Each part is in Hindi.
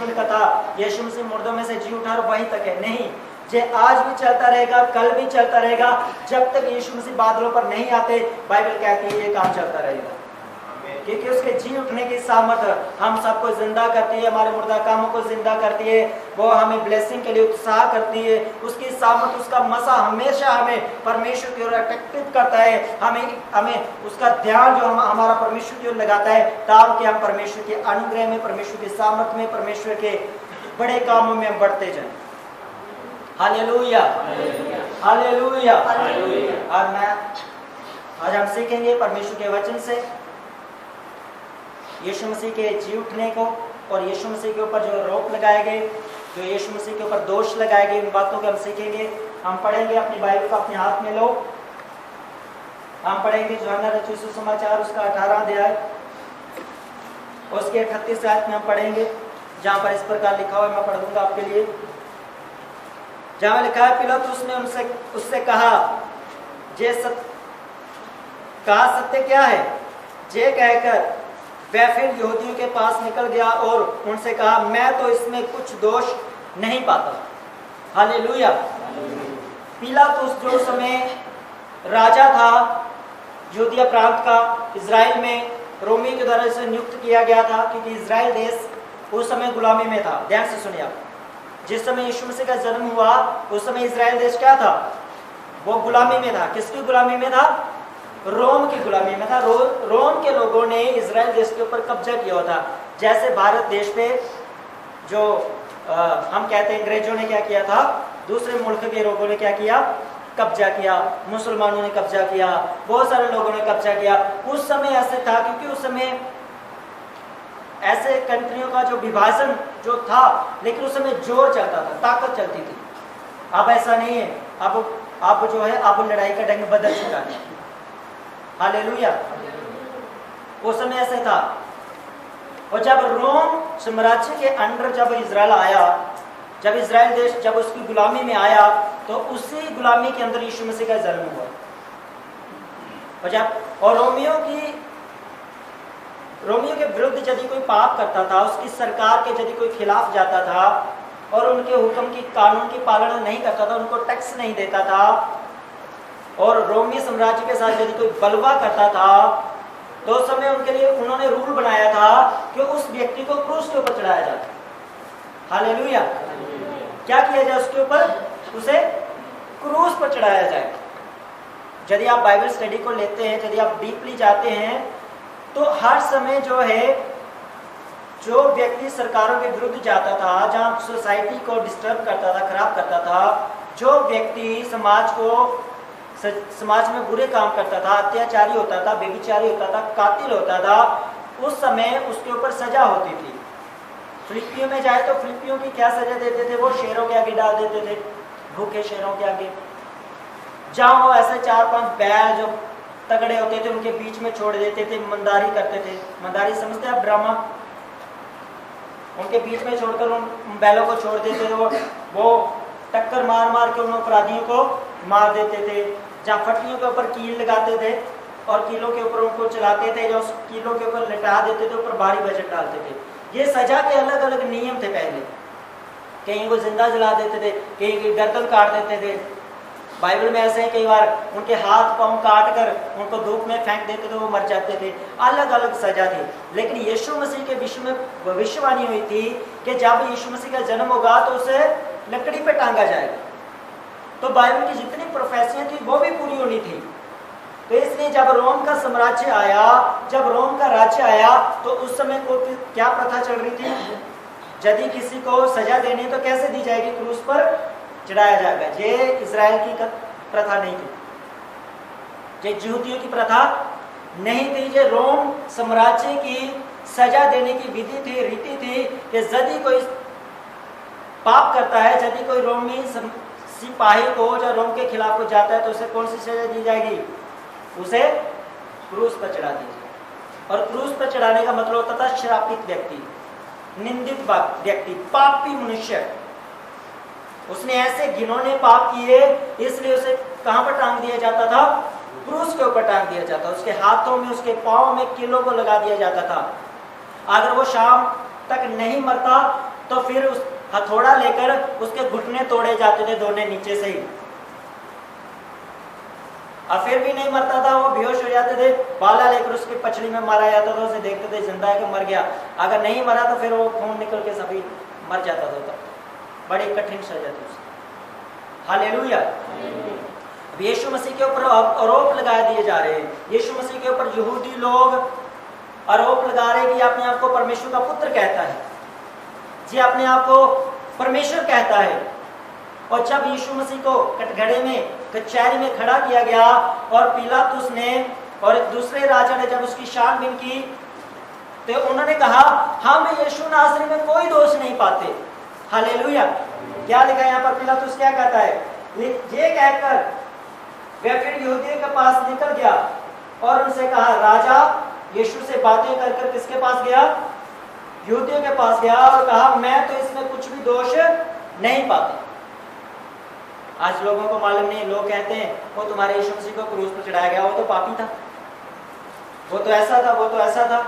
मिनट का था, यीशु मसीह मुर्दों में से जी उठा और वहीं तक है, नहीं, जे आज भी चलता रहेगा, कल भी चलता रहेगा, जब तक यीशु मसीह बादलों पर नहीं आते। बाइबल कहती है ये काम चलता रहेगा, क्योंकि उसके जी उठने की सामर्थ हम सबको जिंदा करती है, हमारे मुर्दा कामों को जिंदा करती है, वो हमें ब्लेसिंग के लिए उत्साह करती है। उसकी सामर्थ, उसका मसा हमेशा हमें परमेश्वर की ओर अट्रैक्टिव करता है, हमें उसका ध्यान जो हमारा परमेश्वर की ओर लगाता है, ताकि हम परमेश्वर के अनुग्रह में, परमेश्वर की सामर्थ में, परमेश्वर के बड़े कामों में बढ़ते जाएं। Hallelujah, hallelujah. आज हम सीखेंगे परमेश्वर के वचन से यीशु मसीह के जी उठने को, और यीशु मसीह के ऊपर जो आरोप लगाए गए, जो यीशु मसीह के ऊपर दोष लगाए गए, उन बातों को हम सीखेंगे। हम पढ़ेंगे, अपनी बाइबल को अपने हाथ में लो, हम पढ़ेंगे यूहन्ना रचित सुसमाचार उसका 18 अध्याय, उसके 38 आयत में हम पढ़ेंगे, जहाँ पर इस प्रकार लिखा हुआ है, मैं पढ़ दूंगा आपके लिए। जहाँ लिखा है, पिलातुस ने उससे कहा, सत्य क्या है? जे कहकर वह फिर यहूदियों के पास निकल गया और उनसे कहा, मैं तो इसमें कुछ दोष नहीं पाता। हालेलुया। पिलातुस जो समय राजा था यहूदिया प्रांत का, इजराइल में रोमी के द्वारा से नियुक्त किया गया था, क्योंकि इजराइल देश उस समय गुलामी में था। ध्यान से सुनिए आप, जिस समय यीशु मसीह का जन्म हुआ उस समय इजराइल देश क्या था? वो गुलामी में था। किसकी गुलामी में था? रोम की गुलामी में था। रोम के लोगों ने इजराइल देश के ऊपर कब्जा किया हुआ था। जैसे भारत देश पे जो हम कहते हैं अंग्रेजों ने क्या किया था, दूसरे मुल्क के लोगों ने क्या किया? कब्जा किया। मुसलमानों ने कब्जा किया, बहुत सारे लोगों ने कब्जा किया। उस समय ऐसे था, क्योंकि उस समय ऐसे कंट्रियों का जो विभाजन जो था, लेकिन उस समय जोर चलता था, ताकत चलती थी। अब ऐसा नहीं है, अब जो है, अब लड़ाई का ढंग बदल चुका है। हालेलुया। उस समय ऐसे था। और जब रोम साम्राज्य के अंडर जब इजराइल आया, जब इजराइल देश जब उसकी गुलामी में आया, तो उसी गुलामी के अंदर यीशु मसीह का जन्म हुआ। और रोमियों के विरुद्ध यदि कोई पाप करता था, उसकी सरकार के यदि कोई खिलाफ जाता था और उनके हुक्म की, कानून की पालना नहीं करता था, उनको टैक्स नहीं देता था, और रोमी साम्राज्य के साथ यदि कोई बलवा करता था, तो उस समय उनके लिए उन्होंने रूल बनाया था कि उस व्यक्ति को क्रूस के ऊपर चढ़ाया जाए। हालेलुया। क्या किया जाए उसके ऊपर? उसे क्रूस पर चढ़ाया जाए। यदि आप बाइबल स्टडी को लेते हैं, यदि आप डीपली जाते हैं, तो हर समय जो है, जो व्यक्ति सरकारों के विरुद्ध जाता था, जहाँ सोसाइटी को डिस्टर्ब करता था, खराब करता था, जो व्यक्ति समाज में बुरे काम करता था, अत्याचारी होता था, व्यभिचारी होता था, कातिल होता था, उस समय उसके ऊपर सजा होती थी। फिलिपियों में जाए तो फिलिपियों की क्या सजा देते थे? वो शेरों के आगे डाल देते थे, भूखे शेरों के आगे। जहाँ वो ऐसे 4-5 बैल जो तगड़े होते थे उनके बीच में छोड़ देते थे, मंदारी करते थे। मंदारी समझते हैं आप? ड्रामा। उनके बीच में छोड़कर उन बैलों को छोड़ देते थे, वो टक्कर मार मार के उन अपराधियों को मार देते थे। जहाँ फटियों के ऊपर कील लगाते थे और कीलों के ऊपर उनको चलाते थे, या उस कीलों के ऊपर लिटा देते थे, ऊपर भारी वजन डालते थे। ये सजा के अलग अलग नियम थे पहले। कहीं को जिंदा जला देते थे, कहीं की गर्दन काट देते थे। बाइबल में ऐसे है, कई बार उनके हाथ पांव काट कर उनको धूप में फेंक देते थे, वो मर जाते थे। अलग अलग सजा थी। लेकिन यीशु मसीह के विषय में भविष्यवाणी हुई थी कि जब यीशु मसीह का जन्म होगा तो उसे लकड़ी पे टांगा जाएगा। तो बाइबल की जितनी प्रोफेसियां थी वो भी पूरी होनी थी। तो इसलिए जब रोम का साम्राज्य आया, जब रोम का राज्य आया, तो उस समय को क्या प्रथा चल रही थी? यदि किसी को सजा देनी तो कैसे दी जाएगी? क्रूस पर चढ़ाया जाएगा। ये इजराइल की प्रथा नहीं थी, ये यहूदियों की प्रथा नहीं थी, ये रोम साम्राज्य की सजा देने की विधि थी, रीति थी कि यदि कोई पाप करता है, यदि कोई रोमी सिपाही को जो रोम के खिलाफ को जाता है, तो उसे कौन सी सजा दी जाएगी? उसे क्रूस पर चढ़ा दीजिए। और क्रूस पर चढ़ाने का मतलब होता था श्रापित व्यक्ति, निंदित व्यक्ति, पापी मनुष्य। उसने ऐसे घिनौने पाप किए, इसलिए उसे कहां पर टांग दिया जाता था? क्रूस के ऊपर टांग दिया जाता। उसके हाथों में, उसके पांव में कीलों को लगा दिया जाता था। अगर वो शाम तक नहीं मरता तो फिर उस हथौड़ा लेकर उसके घुटने तोड़े जाते थे दोनों नीचे से ही, और फिर भी नहीं मरता था, वो बेहोश हो जाते थे, बाला लेकर उसकी पछड़ी में मारा जाता था, उसे देखते थे जिंदा है कि मर गया, अगर नहीं मरा तो फिर वो खून निकल के सभी मर जाता था। बड़ी कठिन सजा थी उसकी। हालेलुया। यीशु मसीह के ऊपर आरोप लगा दिए जा रहे हैं, यीशु मसीह के ऊपर यहूदी लोग आरोप लगा रहे हैं कि अपने आप को परमेश्वर का पुत्र कहता है, जी अपने आप को परमेश्वर कहता है। और जब यीशु मसीह को कटघरे में कचहरी में खड़ा किया गया और पिलातुस ने और दूसरे राजा ने जब उसकी छानबीन की तो उन्होंने कहा हम यीशु नासरी में कोई दोष नहीं पाते। हालेलुया। क्या लिखा है यहाँ पर? पिलातुस क्या कहता है? ये कहकर वह फिर यहूदियों के पास निकल गया और उनसे कहा, राजा यीशु से बातें कर कर किसके पास गया? यहूदियों के पास गया और कहा मैं तो इसमें कुछ भी दोष नहीं पाता। आज लोगों को मालूम नहीं, लोग कहते हैं वो तुम्हारे यीशु मसीह को क्रूस पर चढ़ाया गया, वो तो पापी था, वो तो ऐसा था, वो तो ऐसा था।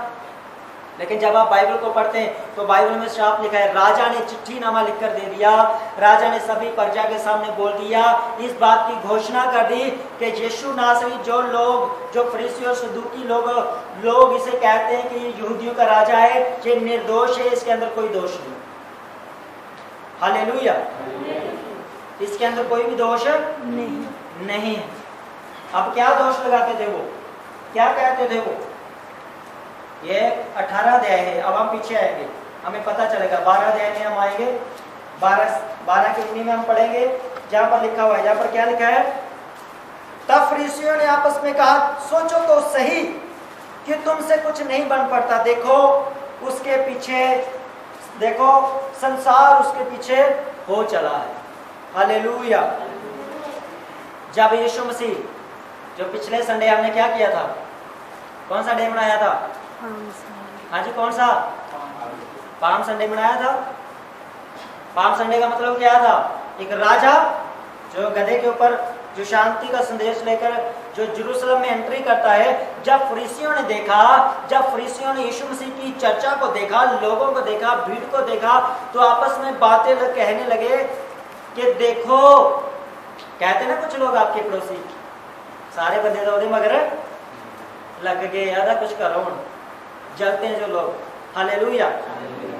लेकिन जब आप बाइबल को पढ़ते हैं तो बाइबल में साफ लिखा है, राजा ने चिट्ठी नामा लिखकर दे दिया, राजा ने सभी प्रजा के सामने बोल दिया, इस बात की घोषणा कर दी कि यीशु नासरी जो फरीसी और सदूकी लोग इसे कहते हैं कि ये यहूदियों का राजा है, ये निर्दोष है, इसके अंदर कोई दोष नहीं। हालेलुया। इसके अंदर कोई भी दोष नहीं है। अब क्या दोष लगाते थे वो, क्या कहते थे वो? ये 18 अध्याय है। अब हम पीछे आएंगे, हमें पता चलेगा। 12 अध्याय में हम आएंगे, 12 के उन्हीं में हम पढ़ेंगे जहां पर लिखा हुआ है। जहां पर क्या लिखा है? तब फरीसियों ने आपस में कहा, सोचो तो सही कि तुमसे कुछ नहीं बन पड़ता। देखो उसके पीछे, देखो संसार उसके पीछे हो चला है। हालेलुया। जब यीशु मसीह, जो पिछले संडे हमने क्या किया था, कौन सा डे मनाया था? हाँ जी, कौन सा? पाम संडे मनाया था। पाम संडे का मतलब क्या था? एक राजा जो गधे के ऊपर जो शांति का संदेश लेकर जो यरूशलेम में एंट्री करता है। जब फरीसियों ने देखा, जब फरीसियों ने यीशु मसीह की चर्चा को देखा, लोगों को देखा, भीड़ को देखा, तो आपस में बातें कहने लगे कि देखो, कहते ना कुछ लोग आपके पड़ोसी, सारे बंदे तो मगर लग गए यादा कुछ करो, जलते हैं जो लोग। हालेलुया।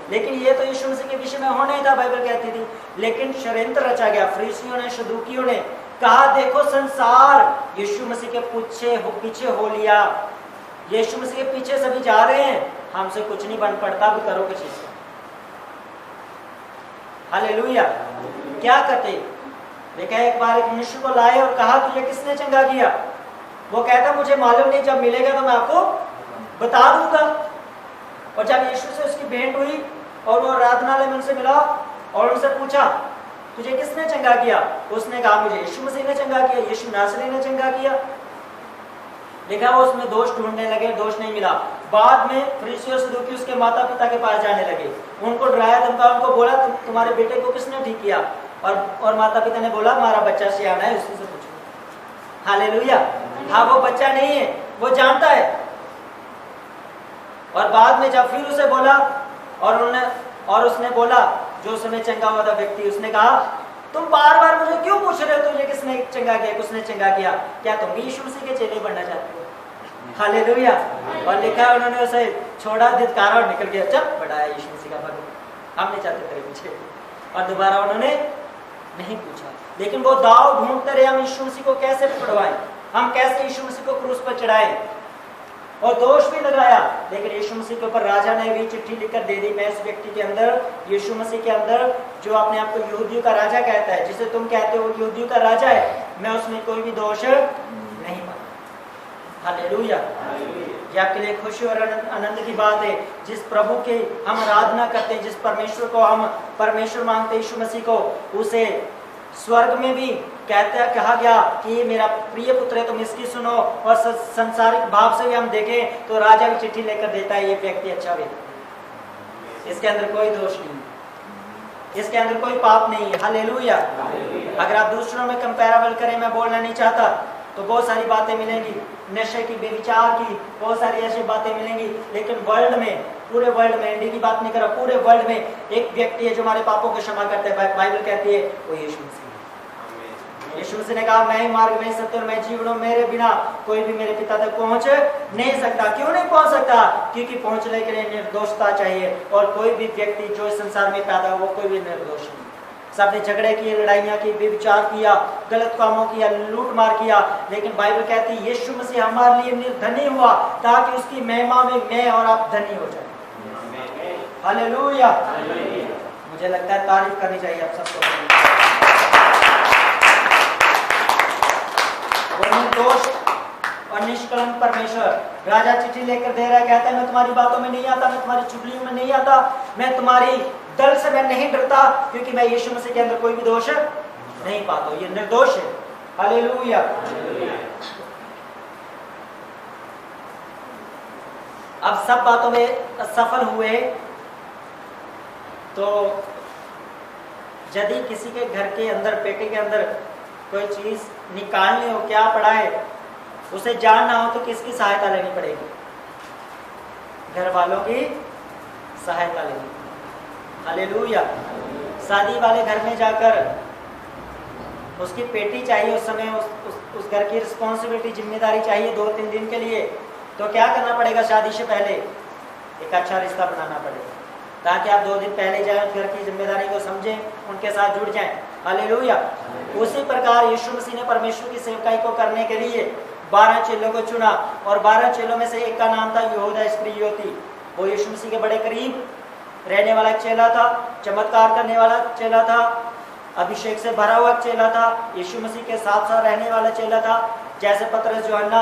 लेकिन ये तो यीशु मसीह के विषय में होना ही था, बाइबल कहती थी। लेकिन षड्यंत्र रचा गया, फरीसियों ने, सदूकियों ने कहा देखो संसार यीशु मसीह के पीछे हो लिया, यीशु मसीह के पीछे सभी जा रहे हैं, हमसे कुछ नहीं बन पड़ता, भी करो कुछ इसका। हालेलुया। क्या करते? देखा एक बार एक मनुष्य को लाए और कहा तुझे किसने चंगा किया? वो कहता मुझे मालूम नहीं, जब मिलेगा तो मैं आपको बता दूंगा। और जब यीशु से उसकी भेंट हुई और वो आराधनालय में उनसे मिला और उनसे पूछा तुझे किसने चंगा किया? उसने कहा मुझे यीशु मसीह ने चंगा किया, यीशु नासरी ने चंगा किया। देखा वो उसमें दोष ढूंढने लगे, दोष नहीं मिला। बाद में फरीसी और सदूकी उसके माता पिता के पास जाने लगे, उनको डराया धमकाया, उनको बोला तुम्हारे बेटे को किसने ठीक किया? और माता पिता ने बोला हमारा बच्चा सियाना है, उसी से पूछो। हालेलुया। हाँ, वो बच्चा नहीं है, वो जानता है। और बाद में जब फिर उसे बोला और उसने बोला, जो समय चंगा हुआ था व्यक्ति, उसने कहा तुम बार बार मुझे क्यों पूछ रहे हो तुझे किसने चंगा किया, किसने चंगा किया? क्या तुम भी यीशु मसीह के चेले बनना चाहते हो? हालेलुया। और लिखा है उन्होंने उसे छोड़ा, धिक्कारा और निकल गया। चल बढ़ाया यीशु मसीह का भक्त, हम नहीं चाहते तेरे पीछे। और दोबारा उन्होंने नहीं पूछा। लेकिन वो दाव ढूंढते रहे, हम यीशु मसीह को कैसे पकड़वाएं, हम कैसे यीशु मसीह को क्रूस पर चढ़ाएं, और दोष भी लगाया। लेकिन यीशु मसीह के ऊपर राजा ने भी चिट्ठी लिखकर दे दी, मैं इस व्यक्ति के अंदर, यीशु मसीह के अंदर, जो अपने आप को यहूदियों का राजा कहता है, जिसे तुम कहते हो यहूदियों का राजा है, मैं उसमें कोई भी दोष नहीं पाता। हालेलुया। ये आपके लिए खुशी और आनंद की बात है। जिस प्रभु की हम आराधना करते हैं, जिस परमेश्वर को हम परमेश्वर मानते हैं, यीशु मसीह को, उसे स्वर्ग में भी कहा गया कि ये मेरा प्रिय पुत्र है, तुम इसकी सुनो। और संसारिक भाव से भी हम देखें तो राजा भी चिट्ठी लेकर देता है, ये व्यक्ति अच्छा व्यक्ति, इसके अंदर कोई दोष नहीं, इसके अंदर कोई पाप नहीं है। हालेलुया। अगर आप दूसरों में कंपैरेबल करें, मैं बोलना नहीं चाहता, तो बहुत सारी बातें मिलेंगी, नशे की, बेविचार की, बहुत सारी ऐसी बातें मिलेंगी। लेकिन वर्ल्ड में, पूरे वर्ल्ड में, इंडिया की बात नहीं कर रहा, पूरे वर्ल्ड में एक व्यक्ति है जो हमारे पापों को क्षमा करते हैं, बाइबल कहती है वो यीशु मसीह। यीशु मसीह ने कहा मैं ही मार्ग, मैं सत्य और मैं जीवन हूं, मेरे बिना कोई भी मेरे पिता तक पहुंच नहीं सकता। क्यों नहीं पहुंच सकता? क्योंकि पहुंचने के लिए निर्दोषता चाहिए, और कोई भी व्यक्ति जो इस संसार में पैदा हुआ वो कोई भी निर्दोष नहीं। सबने झगड़े किए, लड़ाइयाँ की, बेविचार किया, गलत कामों किया, लूट मार किया, लेकिन बाइबल कहती है यीशु मसीह हमारे लिए निर्धनी हुआ ताकि उसकी महिमा में मैं और आप धनी हो जाए। हालेलुया। मुझे लगता है तारीफ करनी चाहिए आप सबको। वो निर्दोष और निष्कलंक परमेश्वर राजा चिट्ठी लेकर दे रहा है, कहता है मैं तुम्हारी बातों में नहीं आता, मैं तुम्हारी चुगलियों में नहीं आता, मैं तुम्हारी दल से मैं नहीं डरता, क्योंकि मैं यीशु मसीह के अंदर कोई भी दोष नहीं पाता हूं। ये निर्दोष है। हालेलुया। अब सब बातों में सफल हुए, तो यदि किसी के घर के अंदर, पेटी के अंदर कोई चीज निकालनी हो, क्या पड़ा है उसे जानना हो, तो किसकी सहायता लेनी पड़ेगी? घर वालों की सहायता लेनी। हालेलुया। शादी वाले घर में जाकर उसकी पेटी चाहिए, उस समय उस घर की रिस्पॉन्सिबिलिटी, जिम्मेदारी चाहिए 2-3 दिन के लिए, तो क्या करना पड़ेगा? शादी से पहले एक अच्छा रिश्ता बनाना पड़ेगा, ताकि आप 2 दिन पहले जाएं, उस घर की जिम्मेदारी को समझें, उनके साथ जुड़ जाएं। हालेलुया। उसी प्रकार यीशु मसीह ने परमेश्वर की सेवकाई को करने के लिए 12 चेलों को चुना, और 12 चेलों में से एक का नाम था यहूदा इस्करियोती। वो यीशु मसीह के बड़े करीब रहने वाला चेला था, चमत्कार करने वाला चेला था, अभिषेक से भरा हुआ चेला था, यीशु मसीह के साथ साथ रहने वाला चेला था। जैसे पतरस, यूहन्ना,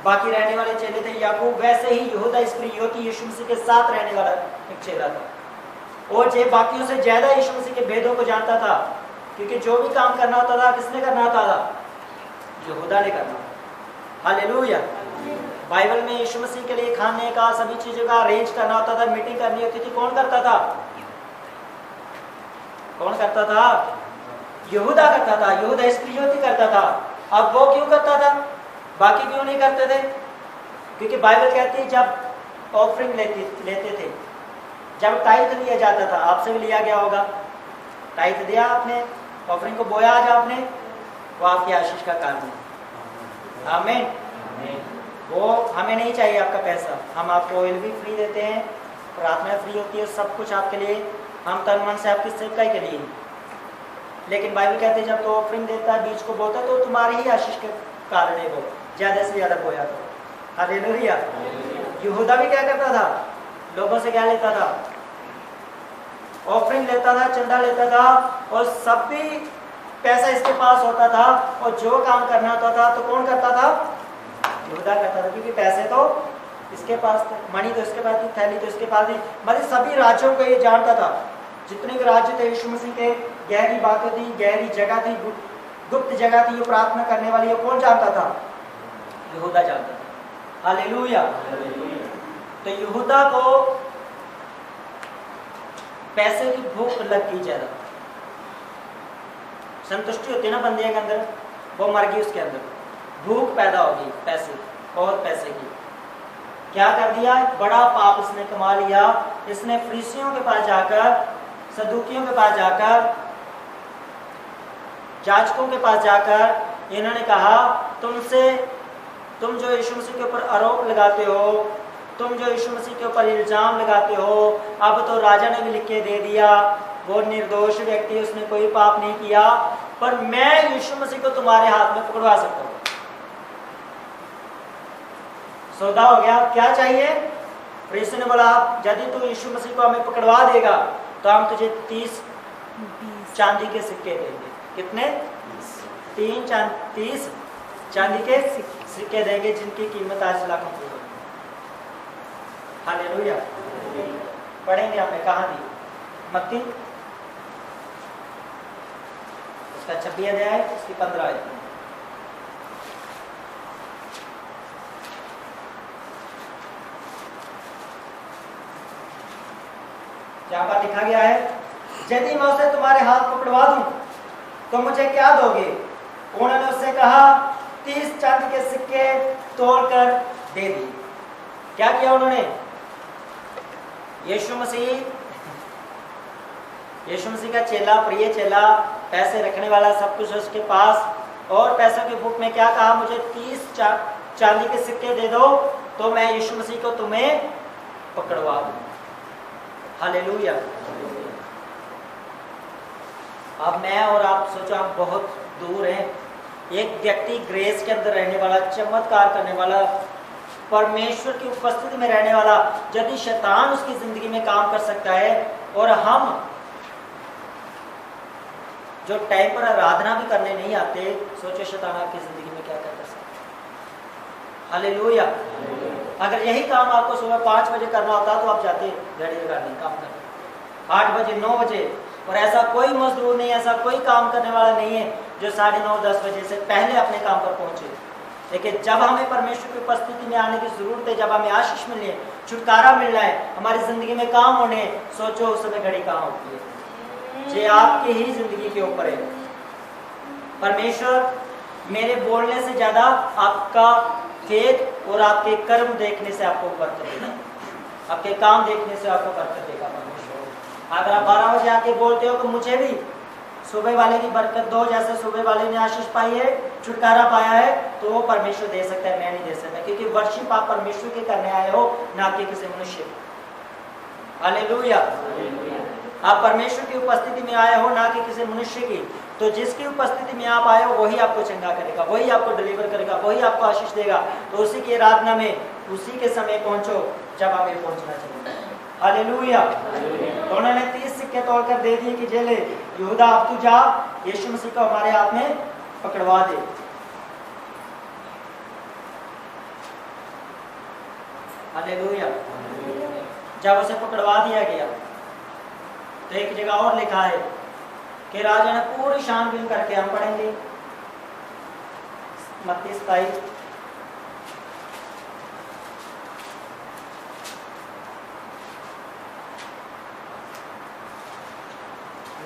बाकी रहने वाले चेले थे, याकूब, वैसे ही यहूदा इस्करियोती यीशु मसीह के साथ रहने वाला एक चेला था। और जे बाकियों से ज्यादा यीशु मसीह के भेदों को जानता था, क्योंकि जो भी काम करना होता था किसने करना होता था? यहूदा ने करना। हालेलुया। बाइबल में यीशु मसीह के लिए खाने का, सभी चीजों का अरेंज करना होता था, मीटिंग करनी होती थी, कौन करता था? कौन करता था? यहूदा करता था, यहूदा इस्करियोती करता था। अब वो क्यों करता था, बाकी क्यों नहीं करते थे? क्योंकि बाइबल कहती है जब ऑफरिंग लेते थे, जब टाइथ लिया जाता था, आपसे भी लिया गया होगा, टाइथ दिया आपने, ऑफरिंग को बोया आज आपने, वो आपकी आशीष का कारण है। आमीन। वो हमें नहीं चाहिए आपका पैसा, हम आपको ऑयल भी फ्री देते हैं, प्रार्थना फ्री होती है, सब कुछ आपके लिए, हम तन मन से आपकी सेवकाई के लिए। लेकिन बाइबल कहते हैं जब तो ऑफरिंग देता है, बीज को बोता है, तो तुम्हारी ही आशीष के कारण है, वो ज्यादा से ज्यादा बोया करो। हालेलुया। यहूदा भी क्या करता था? लोगों से क्या लेता था? ऑफरिंग लेता था, चंदा लेता था, और सब भी पैसा इसके पास होता था, और जो काम करना होता था तो कौन करता था? यहूदा करता था, क्योंकि पैसे तो इसके पास थे, मणि तो इसके पास थी, थैली तो इसके पास थी। मतलब सभी राज्यों को ये जानता था, जितने भी राज्य थे यीशु मसीह के, गहरी बातें थी, गहरी जगह थी, गुप्त जगह थी, ये प्रार्थना करने वाली, ये कौन जानता था? यहूदा जानता था। हालेलुया। तो यहूदा को पैसे की भूख लग गई, ज्यादा संतुष्टि होती है ना बंदे के अंदर, वो मर गई, उसके अंदर भूख पैदा हो गई, पैसे, बहुत पैसे की। क्या कर दिया? बड़ा पाप इसने कमा लिया। इसने फरीसियों के पास जाकर, सदूकियों के पास जाकर, जाजकों के पास जाकर इन्होंने कहा तुम जो यीशु मसीह के ऊपर आरोप लगाते हो, तुम जो यीशु मसीह के ऊपर इल्जाम लगाते हो, अब तो राजा ने भी लिख के दे दिया, वो निर्दोष व्यक्ति, उसने कोई पाप नहीं किया, पर मैं यीशु मसीह को तुम्हारे हाथ में पकड़वा सकता हूं। सौदा हो गया। क्या चाहिए? फरीसी ने बोला यदि तू यीशु मसीह को हमें पकड़वा देगा तो हम तुझे 30 चांदी के सिक्के देंगे। कितने? 30 चांदी के सिक्के देंगे, जिनकी कीमत आज लाखों की है। हालेलुया। पढ़ेंगे हमें कहानी मत्ती उसका 26 अध्याय, उसकी 15 आयत। यहाँ पर लिखा गया है, यदि मैं उसे तुम्हारे हाथ पकड़वा दूं तो मुझे क्या दोगे? उन्होंने उससे कहा, 30 चांदी के सिक्के तोड़कर दे दिए। क्या किया उन्होंने? यीशु मसीह का चेला, प्रिय चेला, पैसे रखने वाला, सब कुछ उसके पास, और पैसों की भूख में क्या कहा? मुझे 30 चांदी के सिक्के दे दो तो मैं यीशु मसीह को तुम्हें पकड़वा दूं। हालेलुया। अब मैं और आप सोचो, हम बहुत दूर हैं। एक व्यक्ति ग्रेस के अंदर रहने वाला, चमत्कार करने वाला, परमेश्वर की उपस्थिति में रहने वाला, यदि शैतान उसकी जिंदगी में काम कर सकता है, और हम जो टाइम पर आराधना भी करने नहीं आते, सोचो शैतान आपकी जिंदगी में क्या कर सकता है। हालेलुया। अगर यही काम आपको सुबह 5 बजे करना होता तो आप जाते घड़ी लगाने काम करने 8 बजे 9 बजे, और ऐसा कोई मजदूर नहीं, ऐसा कोई काम करने वाला नहीं है जो 9:30-10 बजे से पहले अपने काम पर पहुंचे। लेकिन जब हमें परमेश्वर की उपस्थिति में आने की जरूरत है, जब हमें आशीष मिलनी है, छुटकारा मिलना है, हमारी जिंदगी में काम होने, सोचो उस समय घड़ी कहाँ होती है? ये आपकी ही जिंदगी के ऊपर है। परमेश्वर मेरे बोलने से ज्यादा आपका फेथ और आपके कर्म देखने से आपको बरकत देगा, आपके काम देखने से आपको बरकत देगा परमेश्वर। अगर आप 12 बजे आके बोलते हो कि मुझे भी सुबह वाले की बरकत दो, जैसे सुबह वाले ने आशीष पाई है, छुटकारा पाया है, तो वो परमेश्वर दे सकता है, मैं नहीं दे सकता, क्योंकि वर्शिप आप परमेश्वर के करने आए हो, ना कि किसी मनुष्य। हालेलुया। आप परमेश्वर की उपस्थिति में आए हो, ना कि किसी मनुष्य की। तो जिसकी उपस्थिति में आप आए हो वही आपको चंगा करेगा, वही आपको डिलीवर करेगा, वही आपको आशीष देगा। तो उसी की आराधना में उसी के समय पहुंचो जब हमें पहुंचना चाहिए। हालेलुया। तो उन्होंने 30 सिक्के तोड़कर दे दिए कि जेले यहूदा, अब तू जा, यीशु मसीह को हमारे हाथ में पकड़वा दे। हालेलुया। जब उसे पकड़वा दिया गया तो एक जगह और लिखा है कि राजा ने पूरी छानबीन करके, हम पढ़ेंगे मत्ती 27,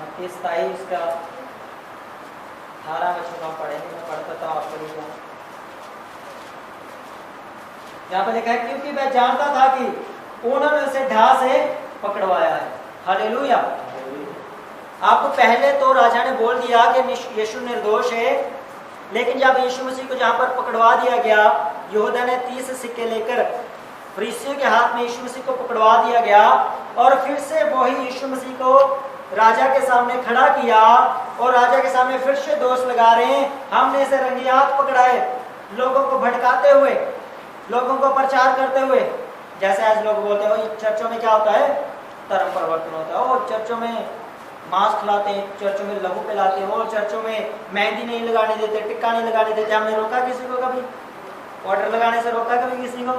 मत्ती 27 का 18 वचन हम पढ़ेंगे। मैं पढ़ता था, आप पढ़िएगा। यहाँ पर लिखा है, क्योंकि मैं जानता था कि उन्होंने उसे ढा से पकड़वाया है। हालेलुया। आपको पहले तो राजा ने बोल दिया कि यीशु निर्दोष है, लेकिन जब यीशु मसीह को जहां पर पकड़वा दिया गया, यहूदा ने 30 सिक्के लेकर फरीसियों के हाथ में यीशु मसीह को पकड़वा दिया गया, और फिर से वही यीशु मसीह को राजा के सामने खड़ा किया, और राजा के सामने फिर से दोष लगा रहे हैं, हमने इसे रंगे हाथ पकड़ा है, लोगों को भड़काते हुए, लोगों को प्रचार करते हुए। जैसे आज लोग बोलते हैं चर्चों में क्या होता है, धर्म परिवर्तन होता है, और चर्चों में मांस खिलाते हैं, चर्चों में लहू पिलाते हैं, और चर्चों में मेहंदी नहीं लगाने देते, टिक्का नहीं लगाने देते। हमने रोका किसी को कभी? ऑर्डर लगाने से रोका कभी किसी को?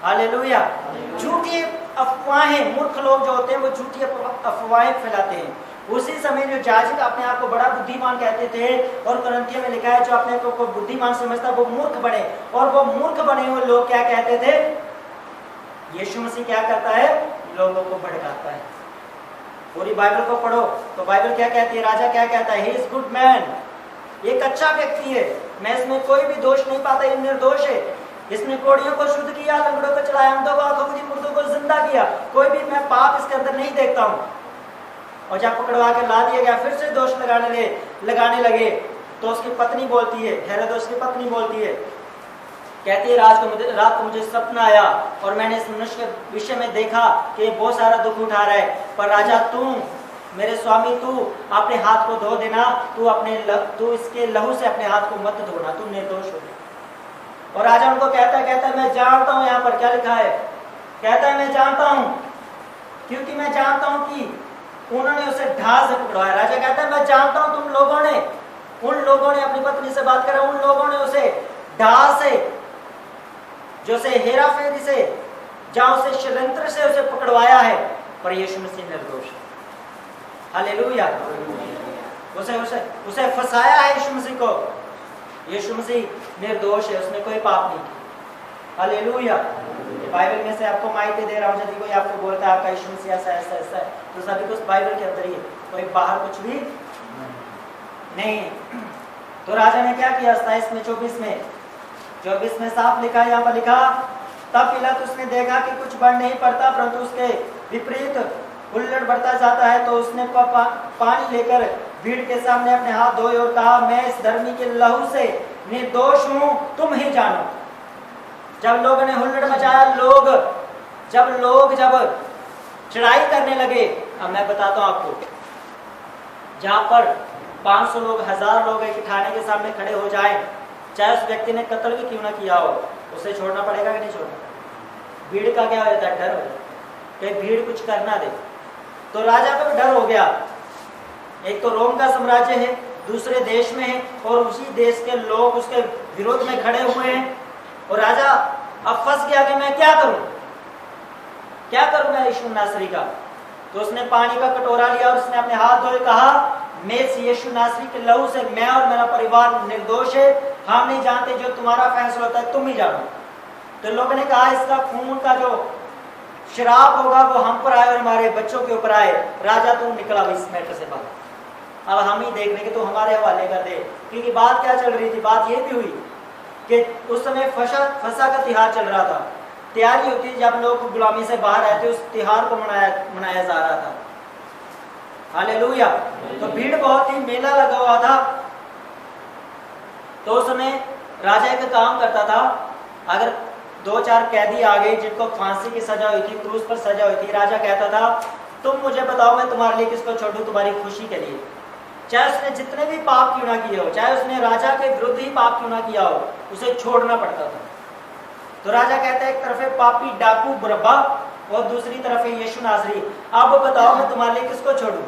हालेलुया। झूठी अफवाहें, मूर्ख लोग जो होते हैं वो झूठी अफवाहें फैलाते हैं। उसी समय जो याजक अपने आप को बड़ा बुद्धिमान कहते थे, और कुरिन्थियों में लिखा है जो अपने को बुद्धिमान समझता वो मूर्ख बने, और वो मूर्ख बने हुए लोग क्या कहते थे? यीशु मसीह क्या करता है? लोगों को भड़काता है। पूरी बाइबल को पढ़ो तो बाइबल क्या कहती है, राजा क्या कहता है? ही इज गुड मैन, एक अच्छा व्यक्ति है, मैं इसमें कोई भी दोष नहीं पाता, ये निर्दोष है, इसने कोड़ियों को शुद्ध किया, लंगड़ों को चढ़ाया, अंधों को आंखों दी, मुर्दों को जिंदा किया, कोई भी मैं पाप इसके अंदर नहीं देखता हूँ। और जब पकड़वा के ला दिया गया, फिर से दोष लगाने लगे, तो उसकी पत्नी बोलती है, हेरोदेस की पत्नी बोलती है, कहती है रात को मुझे सपना आया, और मैंने इस मनुष्य के विषय में देखा कि बहुत सारा दुख उठा रहा है, पर राजा तू, मेरे स्वामी, तू अपने हाथ को धो देना, तू इसके लहू से अपने हाथ को मत धोना, तू निर्दोष हो। और राजा उनको कहता है मैं जानता हूं, यहाँ पर क्या लिखा है, कहता है मैं जानता हूं, क्योंकि मैं जानता हूं कि उन्होंने उसे ढा से पकड़वाया। राजा कहता है मैं जानता हूं तुम लोगों ने, उन लोगों ने अपनी पत्नी से बात करा, उन लोगों ने उसे ढा से, जो से हेरा फेरी से, जहां उसे षड्यंत्र से उसे पकड़वाया है, पर यीशु मसीह निर्दोष है। हालेलुया। उसे फंसाया है यीशु मसीह को, यीशु मसीह निर्दोष है, उसने कोई पाप नहीं किया। हालेलुया। बाइबल में से आपको माहिती दे रहा हूं, यदि कोई आपको बोलता है आपका यीशु मसीह ऐसा ऐसा ऐसा है, तो सभी कुछ बाइबल के अंदर ही है, कोई बाहर कुछ भी नहीं है। तो राजा ने क्या किया, 27 में 24 में साफ लिखा, यहाँ पर लिखा, तब पिलातुस ने देखा कि कुछ बढ़ नहीं पड़ता परंतु उसके विपरीत उल्लड़ बढ़ता जाता है, तो उसने पानी लेकर भीड़ के सामने अपने हाथ धोए और कहा, मैं इस धर्मी के लहू से निर्दोष हूं, तुम ही जानो। जब लोगों ने हुल्लड़ मचाया, जब चढ़ाई करने लगे, अब मैं बताता हूं आपको, जहां पर 500 लोग 1000 लोग इकट्ठाने के सामने खड़े हो जाए, चाहे उस व्यक्ति ने कत्ल भी क्यों ना किया हो, उसे छोड़ना पड़ेगा कि नहीं छोड़ना। भीड़ का क्या हो जाता है, डर हो जाता है कि भीड़ कुछ करना दे। तो राजा को डर हो गया, एक तो रोम का साम्राज्य है, दूसरे देश में है, और उसी देश के लोग उसके विरोध में खड़े हुए हैं, और राजा अब फंस गया कि मैं क्या करूं मैं यीशु नासरी का। तो उसने पानी का कटोरा लिया और उसने अपने हाथ धोए, कहा, मैं इस यीशु नासरी के लहू से मैं और मेरा परिवार निर्दोष है, हम नहीं जानते, जो तुम्हारा फैसला होता है तुम ही जानो। तो लोगों ने कहा, इसका खून का जो शराब होगा वो हम पर आए और हमारे बच्चों के ऊपर आए, राजा तू निकला इस मैटर से बाहर, अब हम ही देख रहे कि तू हमारे हवाले कर दे। क्योंकि बात क्या चल रही थी, बात ये भी हुई कि उस समय फसा का तिहार चल रहा था, तैयारी होती जब लोग गुलामी से बाहर आए थे, उस तिहार को मनाया जा रहा था। हालेलुया। तो भीड़ बहुत ही, मेला लगा हुआ था। तो उस समय राजा एक काम करता था, अगर 2-4 कैदी आ गए जिनको फांसी की सजा हुई थी, क्रूस पर सजा हुई थी, राजा कहता था, तुम मुझे बताओ मैं तुम्हारे लिए किसको छोड़ूं, तुम्हारी खुशी के लिए, चाहे उसने जितने भी पाप क्यों ना किए हो, चाहे उसने राजा के विरुद्ध ही पाप क्यों ना किया हो, उसे छोड़ना पड़ता था। तो राजा कहता है, एक तरफ है पापी डाकू बरअब्बा और दूसरी तरफ है यीशु नासरी, अब बताओ मैं तुम्हारे लिए किसको छोड़ूं।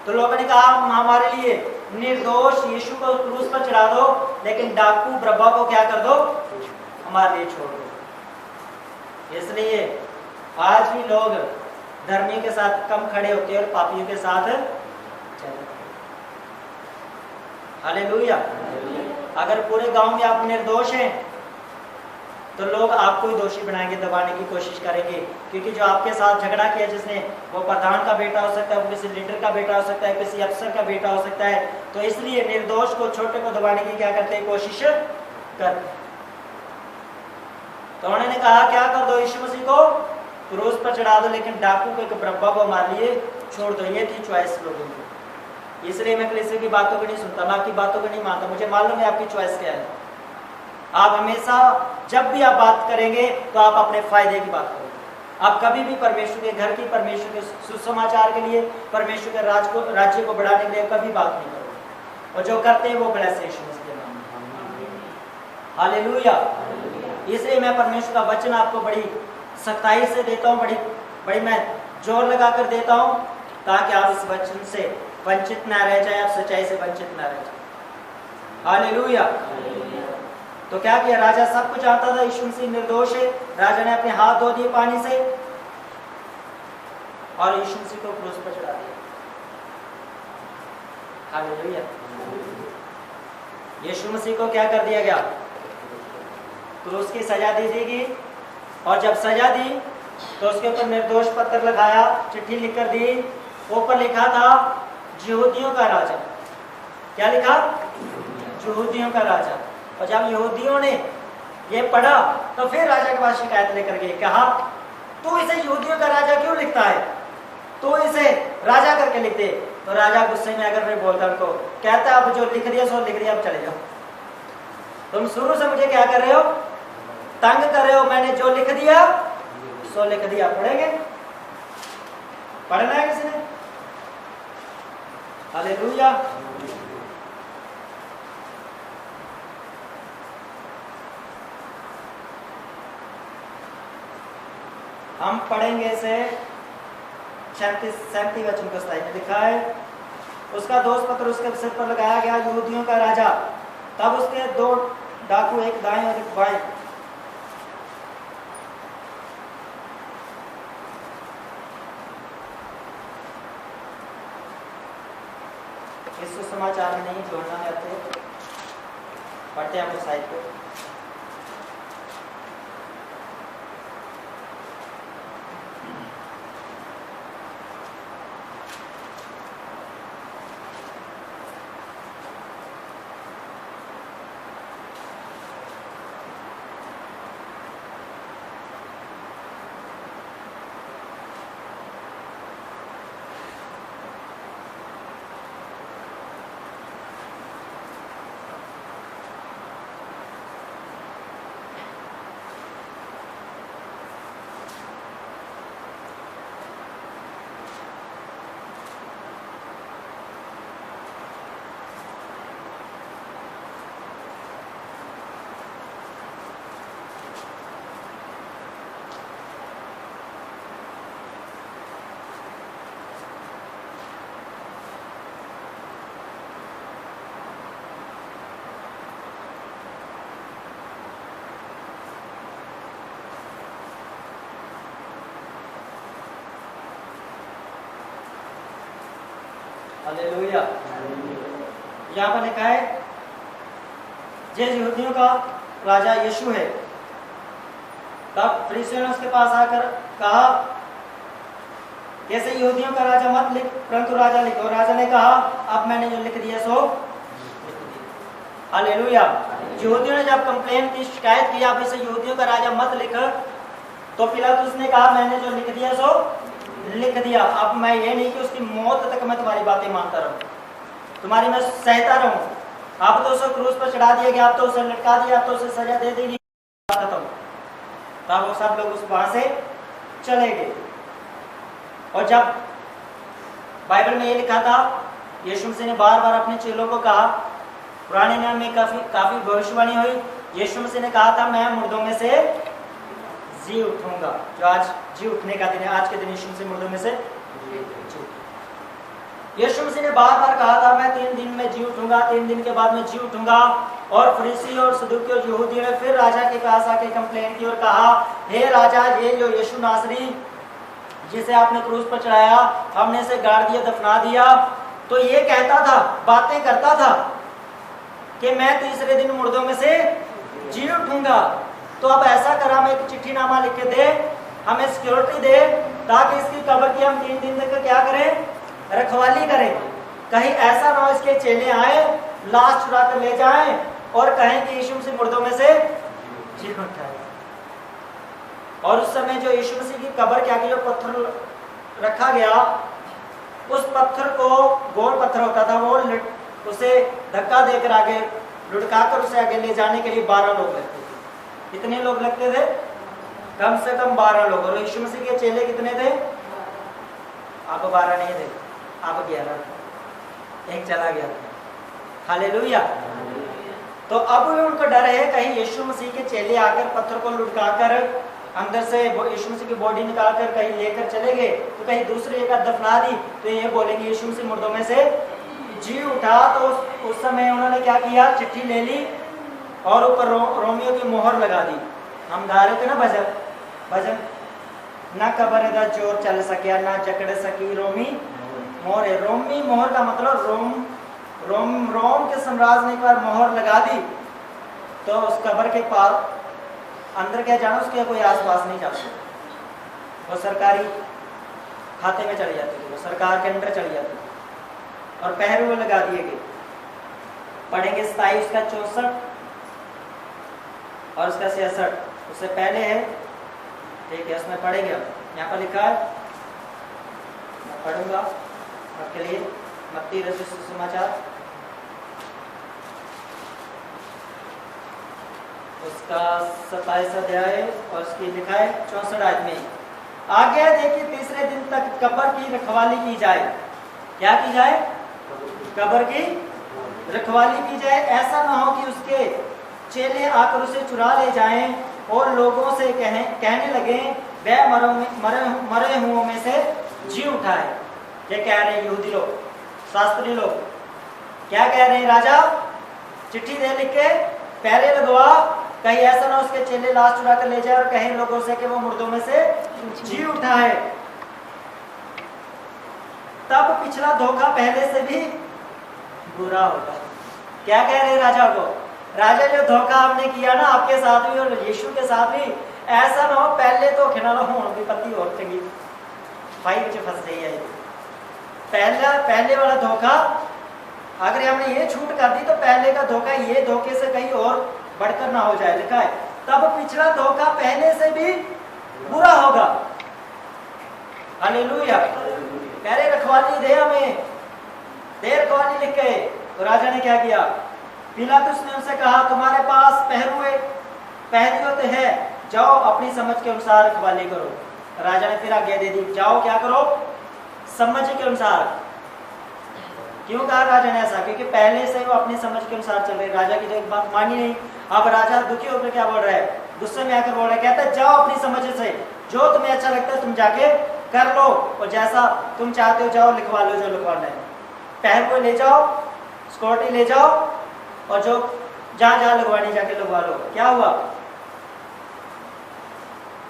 तो लोगों ने कहा, हमारे लिए निर्दोष यीशु को क्रूस पर चढ़ा दो, लेकिन डाकू बरअब्बा को क्या कर दो, हमारे लिए छोड़ दो। इसलिए आज भी लोग धर्मियों के साथ कम खड़े होते हैं और पापियों के साथ चलते। हालेलुया। अगर पूरे गांव में आप निर्दोष हैं तो लोग आपको ही दोषी बनाएंगे, दबाने की कोशिश करेंगे, क्योंकि जो आपके साथ झगड़ा किया, जिसने, वो प्रधान का बेटा हो सकता है, वो किसी लीडर का बेटा हो सकता है, किसी अफसर का बेटा हो सकता है। तो इसलिए निर्दोष को, छोटे को दबाने की क्या करते हैं, कोशिश करते। तो उन्होंने कहा, क्या कर दो, यीशु मसीह को क्रूस पर चढ़ा दो, लेकिन डाकू को, एक बरअब्बा को हमारे लिए छोड़ दो। ये थी चॉइस लोगों की। इसलिए मैं कलीसिया की बातों को नहीं सुनता, मैं आपकी बातों को नहीं मानता, मुझे मालूम है आपकी चॉइस क्या है। आप हमेशा जब भी आप बात करेंगे तो आप अपने फायदे की बात करेंगे। आप कभी भी परमेश्वर के घर की, परमेश्वर के सुसमाचार के लिए, परमेश्वर के राज्य को बढ़ाने के लिए कभी बात नहीं करोगे, और जो करते हैं वो ब्लेस है यीशु मसीह के नाम में। हालेलुया। इसलिए मैं परमेश्वर का वचन आपको बड़ी सख्ताई से देता हूँ, बड़ी मैं जोर लगा कर देता हूँ, ताकि आप इस वचन से वंचित ना रह जाए, आप सच्चाई से वंचित ना रह जाए। हालेलुया। तो क्या किया, राजा सब कुछ जानता था यीशु मसीह निर्दोष है, राजा ने अपने हाथ धो दिए पानी से और यीशु मसीह को क्रूस पर चढ़ा दिया। हालेलुया। यीशु मसीह को क्या कर दिया गया, क्रूस की सजा दे दी गई, और जब सजा दी तो उसके ऊपर निर्दोष पत्र लगाया, चिट्ठी लिखकर दी, ऊपर लिखा था यहूदियों का राजा। क्या लिखा, यहूदियों का राजा। और जब यहूदियों ने ये पढ़ा तो फिर राजा के पास शिकायत लेकर गए, कहा, तू इसे यहूदियों का राजा क्यों लिखता है, तू इसे राजा करके लिख दे। तो राजा गुस्से में अगर मैं बोलता उनको, कहता अब जो लिख दिया सो लिख दिया, अब चले जाओ। तुम शुरू से मुझे क्या कर रहे हो, तंग कर रहे हो, मैंने जो लिख दिया सो लिख दिया। पढ़ेंगे, पढ़ना है किसी ने? हालेलुया। हम पढ़ेंगे इसे 37 वचन को स्थाई में लिखा है, उसका दोष पत्र उसके सिर पर लगाया गया, यहूदियों का राजा। तब उसके 2 डाकू, एक दाएं और एक बाएं, इस समाचार में नहीं जोड़ना है, पढ़ते हैं उस साइड को। हालेलुया। यहाँ पर लिखा है जे यहूदियों का राजा यीशु है। तब फरीसियों ने उसके पास आकर कहा, कैसे यहूदियों का राजा मत लिख, परंतु राजा लिखो। राजा ने कहा, अब मैंने जो लिख दिया सो लिख दिया। हालेलुया। यहूदियों ने जब कंप्लेन की, शिकायत की, आप इसे यहूदियों का राजा मत लिख, तो पिलातुस ने कहा, मैंने जो लिख दिया सो लिख दिया। अब मैं ये नहीं कि उसकी मौत तक मैं तुम्हारी बातें मानता रहूं, तुम्हारी मैं सहता रहूं। आप तो उसे क्रूस पर चढ़ा दिया गया, आप तो उसे लटका दिया, आप तो उसे सजा दे दी, खत्म। तब वो सब लोग उस वहां से चले गए। और जब बाइबल में ये लिखा था, यीशु मसीह ने बार बार अपने चेलों को कहा, पुराने नियम में काफी भविष्यवाणी हुई। यीशु मसीह ने कहा था, मैं मुर्दों में से जी उठूंगा। जो आज जी उठने का दिन है, आज के दिन यीशु मसीह मुर्दों में से यीशु मसीह ने बार बार कहा था, मैं 3 दिन में जी उठूंगा, 3 दिन के बाद मैं जी उठूंगा। और फरीसी और सदूकी और यहूदियों ने फिर राजा के पास आके कंप्लेन की और कहा, हे राजा, ये जो यीशु नासरी जिसे आपने क्रूस पर चढ़ाया, हमने इसे गाड़ दिया, दफना दिया, तो ये कहता था, बातें करता था कि मैं तीसरे दिन मुर्दों में से जी उठूंगा। तो अब ऐसा कर, हमें एक चिट्ठी नामा लिख के दे, हमें सिक्योरिटी दे, ताकि इसकी कब्र की हम 3 दिन तक क्या करें, रखवाली करें। कहीं ऐसा ना हो इसके चेले आए, लाश चुरा कर ले जाएं और कहें कि यीशु मसीह मुर्दों में से जी उठा है। और उस समय जो यीशु मसीह की कब्र के आगे जो पत्थर रखा गया, उस पत्थर को, गोल पत्थर होता था, वो उसे धक्का देकर आगे लुढ़काकर उसे आगे ले जाने के लिए 12 लोग लगते थे। कितने लोग लगते थे? कम से कम 12 लोग। और यीशु मसीह के चेले कितने थे? अब 12 नहीं थे, अब 11, एक चला गया। हालेलुया। तो अब उनको डर है, कहीं यीशु मसीह के चेले आकर पत्थर को लुढ़काकर अंदर से यीशु मसीह की बॉडी निकालकर कहीं लेकर चले गए, तो कहीं दूसरी जगह दफना दी, तो ये बोलेंगे यीशु मसीह मुर्दों में से जी उठा। तो उस समय उन्होंने क्या किया, चिट्ठी ले ली और ऊपर रोमियो की मोहर लगा दी। हम गा रहे थे ना भजन, ना कबर दा जोर चल सकिया, ना जकड़ सकी रोमी मोहर। रोमी मोहर का मतलब रोम के साम्राज्य ने एक बार मोहर लगा दी, तो उस कब्र के पास अंदर क्या जाना, उसके कोई आसपास नहीं जा सकता। वो सरकारी खाते में चली जाती थी, वो सरकार के अंदर चली जाती थी। और पहरे वो लगा दिए गए। पढ़ेंगे 27 उसका 64 और उसका 66, उससे पहले है, ठीक है, उसमें पढ़ेंगे। यहाँ पर लिखा है, मैं पढ़ूंगा आपके लिए, मत्ती रचित समाचार उसका 27 अध्याय और उसकी लिखा है 64 आयत में, आज्ञा दे कि तीसरे दिन तक कब्र की रखवाली की जाए। क्या की जाए? कब्र की रखवाली की जाए। ऐसा ना हो कि उसके चेले आकर उसे चुरा ले जाएं और लोगों से कहने लगे, वह मरे हुओं में से जी उठा है। ये कह रहे हैं यहूदी लोग, शास्त्री लोग। क्या कह रहे हैं? राजा चिट्ठी दे, लिख के पहरे लगवा, कहीं ऐसा ना उसके चेले लाश चुरा कर ले जाए और कहें लोगों से कि वो मुर्दों में से जी उठा है। तब पिछला धोखा पहले से भी बुरा होगा। क्या कह रहे राजा को? राजा, जो धोखा आपने किया ना आपके साथ भी और यीशु के साथ भी, ऐसा ना हो पहले तो खिना हो विपत्ति और चंगी फाइल फंस गई है। पहले वाला धोखा अगर हमने ये छूट कर दी, तो पहले का धोखा ये धोखे से कहीं और बढ़कर ना हो जाए। लिखा है, तब पिछला धोखा पहले से भी बुरा होगा। हालेलुया। कह रहे रखवाली दे, हमें दे रखवाली लिख के। तो राजा ने क्या किया? पिलातुस ने उनसे कहा, तुम्हारे पास पहरी होते हैं, जाओ अपनी समझ के अनुसार रखवाली करो। राजा ने फिर आज्ञा दे दी, जाओ क्या करो? समझ के अनुसार। क्यों कहा राजा ने ऐसा? क्योंकि पहले से वो अपनी समझ के अनुसार चल रहे, राजा की जो एक बात मानी नहीं। अब राजा दुखी होकर क्या बोल रहा है? गुस्से में आकर बोल रहा है, कहता है जाओ अपनी समझ से, जो तुम्हें अच्छा लगता है तुम जाके कर लो, और जैसा तुम चाहते हो जाओ लिखवा लो जो लिखवाना है। पहल को ले जाओ, सिक्योरिटी ले जाओ, और जो जहां लगवानी जाके लगवा लो। क्या हुआ?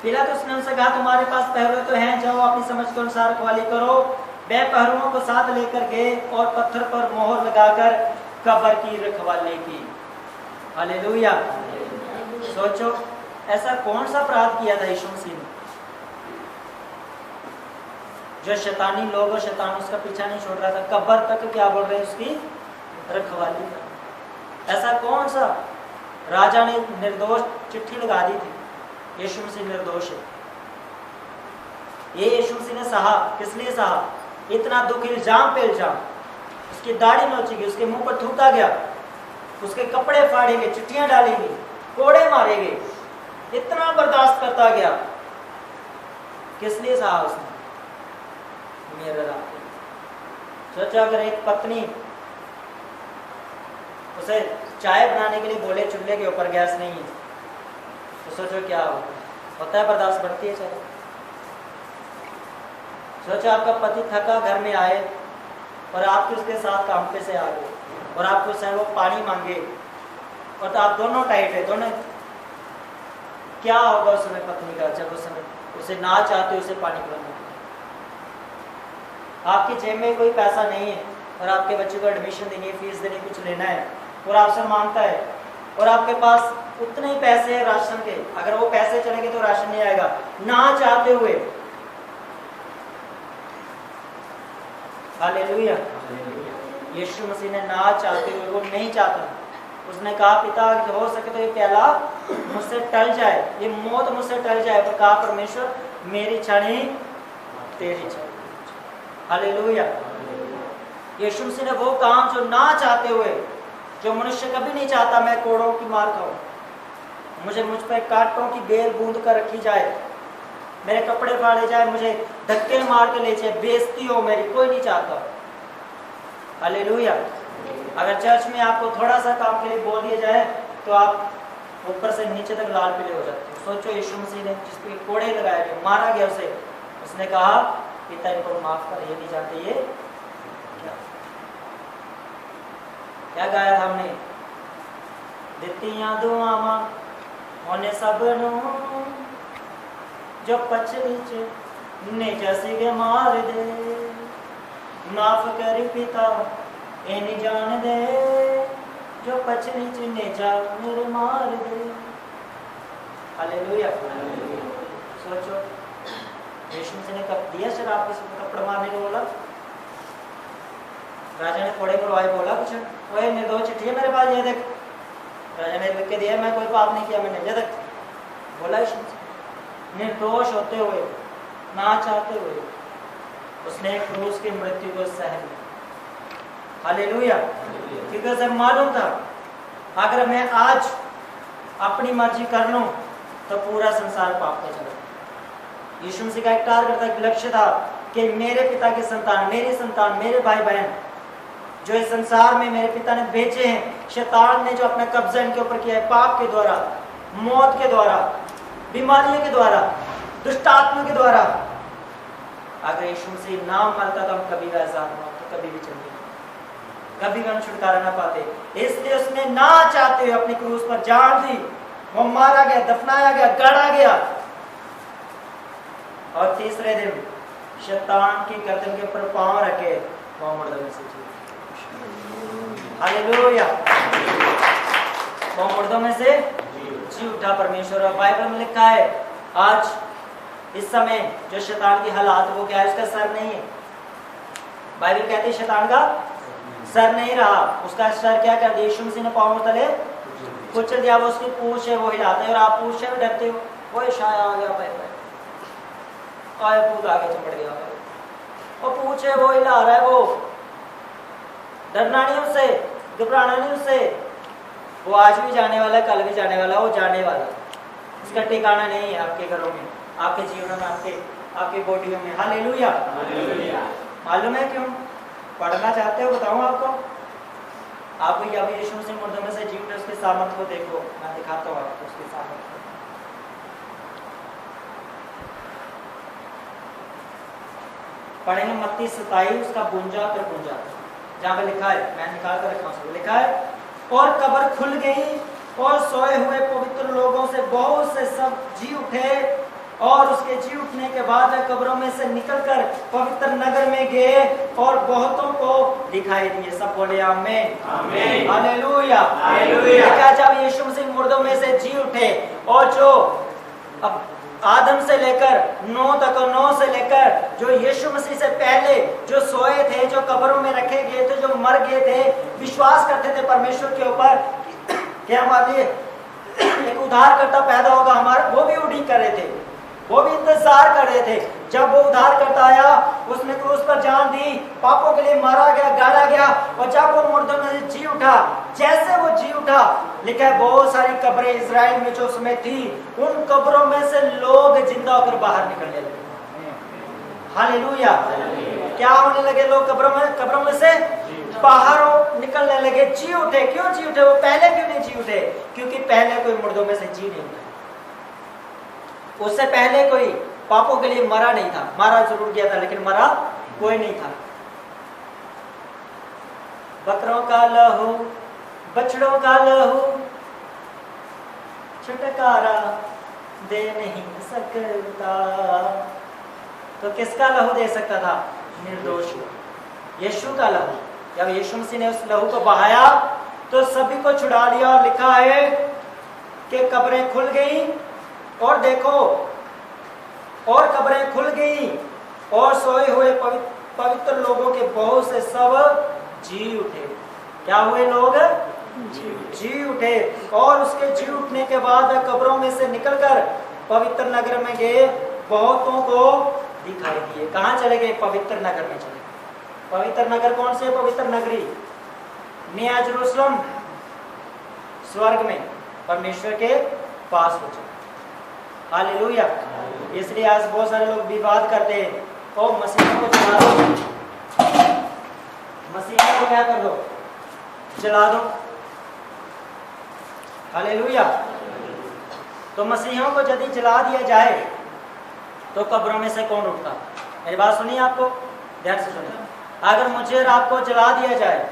पिलातुस ने उनसे कहा, तुम्हारे पास पहरे तो हैं, जाओ अपनी समझ के अनुसार रखवाली करो। वे पहरुओं को साथ लेकर गए और पत्थर पर मोहर लगाकर कब्र की रखवाली की। हालेलुया। सोचो ऐसा कौन सा अपराध किया था यीशु मसीह ने जो शैतानी लोग और शैतान उसका पीछा नहीं छोड़ रहा था, कब्र तक क्या बोल रहे हैं उसकी रखवाली कर। ऐसा कौन सा राजा ने निर्दोष चिट्ठी लगा दी थी, यीशु मसीह निर्दोष है। ये यीशु मसीह ने सहा, किस लिए सहा? इतना दुख, इल्जाम पे इल्जाम, उसकी दाढ़ी नोची गई, उसके मुंह पर थूका गया, उसके कपड़े फाड़े गए, चिट्ठियां डाली गई, कोड़े मारे गए, इतना बर्दाश्त करता गया। किस लिए सहा उसने? मेरा रात। सोचो अगर एक पत्नी उसे चाय बनाने के लिए बोले, चूल्हे के ऊपर गैस नहीं है, तो सोचो क्या होता है? बर्दाश्त बढ़ती है चाय। सोचो आपका पति थका घर में आए और आपके उसके साथ काम पे से आ गए और आपको चाहे वो पानी मांगे और तो आप दोनों टाइट है, दोनों, क्या होगा उस समय पत्नी का जब उस समय उसे ना चाहते उसे पानी पिलाने? आपकी जेब में कोई पैसा नहीं है और आपके बच्चे को एडमिशन देनी है, फीस देनी, कुछ लेना है और आपसे मांगता है और आपके पास उतने ही पैसे हैं राशन के, अगर वो पैसे चलेंगे तो राशन नहीं आएगा, ना चाहते हुए। हालेलुया। यीशु मसीह ने ना चाहते हुए, वो नहीं चाहता, उसने कहा पिता हो सके तो ये प्याला मुझसे टल जाए, ये मौत मुझसे टल जाए, पर कहा परमेश्वर मेरी इच्छा नहीं तेरी इच्छा। हालेलुया। यीशु मसीह ने वो काम जो ना चाहते हुए, जो मनुष्य कभी नहीं चाहता मैं कोड़ों की मार खाऊं, मुझ पर कांटों की बेल बूंद कर रखी जाए, मेरे कपड़े फाड़े जाए, मुझे धक्के मार के ले जाए, बेइज्जती हो मेरी, कोई नहीं चाहता। हालेलुया। अगर चर्च में आपको थोड़ा सा काम के लिए बोल दिया जाए तो आप ऊपर से नीचे तक लाल पीले हो जाते हैं। सोचो यीशु मसीह ने जिस पे कोड़े लगाए गए, मारा गया उसे, उसने कहा पिता इनको माफ कर, ये नहीं जानते ये क्या गाया था हमने? दित्तियां दुआवां होने सबनू जो पछली च नेचा सीगे मार दे, माफ कर पिता ए नहीं जान दे, जो पछली च नेचा मेरे मार दे। हालेलुया। सोचो यीशु मसीह ने कब दिया शराब किसी को थप्पड़ मारने को बोला? राजा ने कोड़े मरवाए, बोला कुछ? ओए निर्दोष चिट्ठी है मेरे पास, ये देख, राजा ने लिख के दिया, मैं कोई पाप नहीं किया मैंने, ये देख, बोला यीशु मसीह। निर्दोष होते हुए, ना चाहते हुए उसने क्रूस की मृत्यु को सह लिया। हालेलुया। क्योंकि उसे मालूम था अगर मैं आज अपनी मर्जी कर लूं तो पूरा संसार पाप में चला। यीशु मसीह का एक टारगेट था, एक लक्ष्य था कि मेरे पिता की संतान, मेरी संतान, मेरे भाई बहन जो इस संसार में मेरे पिता ने भेजे हैं, शैतान ने जो अपना कब्जा इनके ऊपर किया है, पाप के द्वारा, मौत के द्वारा, बीमारियों के द्वारा, दुष्ट आत्मा के द्वारा, अगर यीशु मसीह नाम मरता तो हम कभी भी आजाद न होते, कभी भी चले, कभी भी हम छुटकारा ना पाते। इसलिए उसने ना चाहते हुए अपनी क्रूस पर जान दी, वो मारा गया, दफनाया गया, गाड़ा गया और तीसरे दिन शैतान की गर्दन के ऊपर पांव रखे वो मुर्दों में से जी। हालेलुया। वो मुर्दों में से जी उठा परमेश्वर। और बाइबल में लिखा है आज इस समय जो शैतान की हालात वो क्या है? उसका सर नहीं है। बाइबल कहती है शैतान का सर नहीं रहा, उसका सर क्या कर दिया? यीशु मसीह ने पांव तले कुचल दिया, वो उसकी पूंछ है वो हिलाते हैं और आप पूंछ से भी डरते हो। वो शाया आ गया पैर आए पूत आगे चमड़ गया, वो पूंछ है वो हिला रहा है, वो डरना नहीं उससे, घबराना नहीं उससे। वो आज भी जाने वाला है, कल भी जाने वाला, वो जाने वाला, उसका ठिकाना नहीं है आपके घरों में, आपके जीवन में, आपके बॉडियों में। हालेलुया। मालूम है क्यों? पढ़ना चाहते हो? बताऊं आपको? आप अभी यीशु मसीह मुर्दों में से जी उठे, उसके सामर्थ को देखो, मैं दिखाता हूँ आपको उसके सामर्थ को। पढ़ेंगे मत्ती 27 उसका 52 जहाँ पे लिखा है, मैं निकाल कर रखा हूँ, लिखा है और कब्र खुल गई और सोए हुए पवित्र लोगों से बहुत से सब जी उठे और उसके जी उठने के बाद कब्रों में से निकलकर पवित्र नगर में गए और बहुतों को दिखाई दिए। सब बोले आमीन, आमीन, हालेलुया, हालेलुया। देखा जब यीशु मसीह मुर्दों में से जी उठे और जो अब आदम से लेकर नौ से लेकर जो यीशु मसीह से पहले जो सोए थे, जो कब्रों में रखे गए थे, जो मर गए थे, विश्वास करते थे परमेश्वर के ऊपर कि हमारे लिए एक उद्धारकर्ता पैदा होगा, हमारे वो भी उम्मीद कर रहे थे, वो भी इंतजार कर रहे थे। जब वो उद्धारकर्ता आया, उसने क्रूस पर जान दी, पापों के लिए मारा गया, गाड़ा गया, और जब वो मुर्दों में से जी उठा, जैसे वो जी उठा, लिखा है बहुत सारी कब्रें इजराइल में जो उसमें थी, उन कब्रों में से लोग जिंदा होकर बाहर निकलने लगे। हालेलुया। क्या होने लगे? लोग कब्रों में से बाहर निकलने लगे, जी उठे। क्यों जी उठे? वो पहले क्यों नहीं जी उठे? क्योंकि पहले कोई मुर्दों में से जी नहीं उठा, उससे पहले कोई पापों के लिए मरा नहीं था। मारा जरूर गया था, लेकिन मरा कोई नहीं था। बकरों का लहू, बछड़ों का लहू छुटकारा दे नहीं सकता, तो किसका लहू दे सकता था? निर्दोष यीशु का लहू। जब यीशु मसीह ने उस लहू को बहाया तो सभी को छुड़ा लिया, और लिखा है कि कब्रें खुल गई, और देखो, और कब्रें खुल गई, और सोए हुए पवित्र लोगों के बहुत से सब जी उठे। क्या हुए? लोग जी उठे, और उसके जी उठने के बाद कब्रों में से निकलकर पवित्र नगर में गए, बहुतों को दिखाई दिए। कहाँ चले गए? पवित्र नगर में चले गए। पवित्र नगर कौन से? पवित्र नगरी नया यरूशलेम, स्वर्ग में परमेश्वर के पास हो चुके। हालेलुया। इसलिए आज बहुत सारे लोग विवाद करते हैं, और मसीह को जला दो, मसीह को क्या कर दो? जला दो। हालेलुया। तो मसीहों को यदि जला दिया जाए तो कब्रों में से कौन उठता? मेरी बात सुनिए, आपको ध्यान से सुनिए। अगर मुझे और आपको जला दिया जाए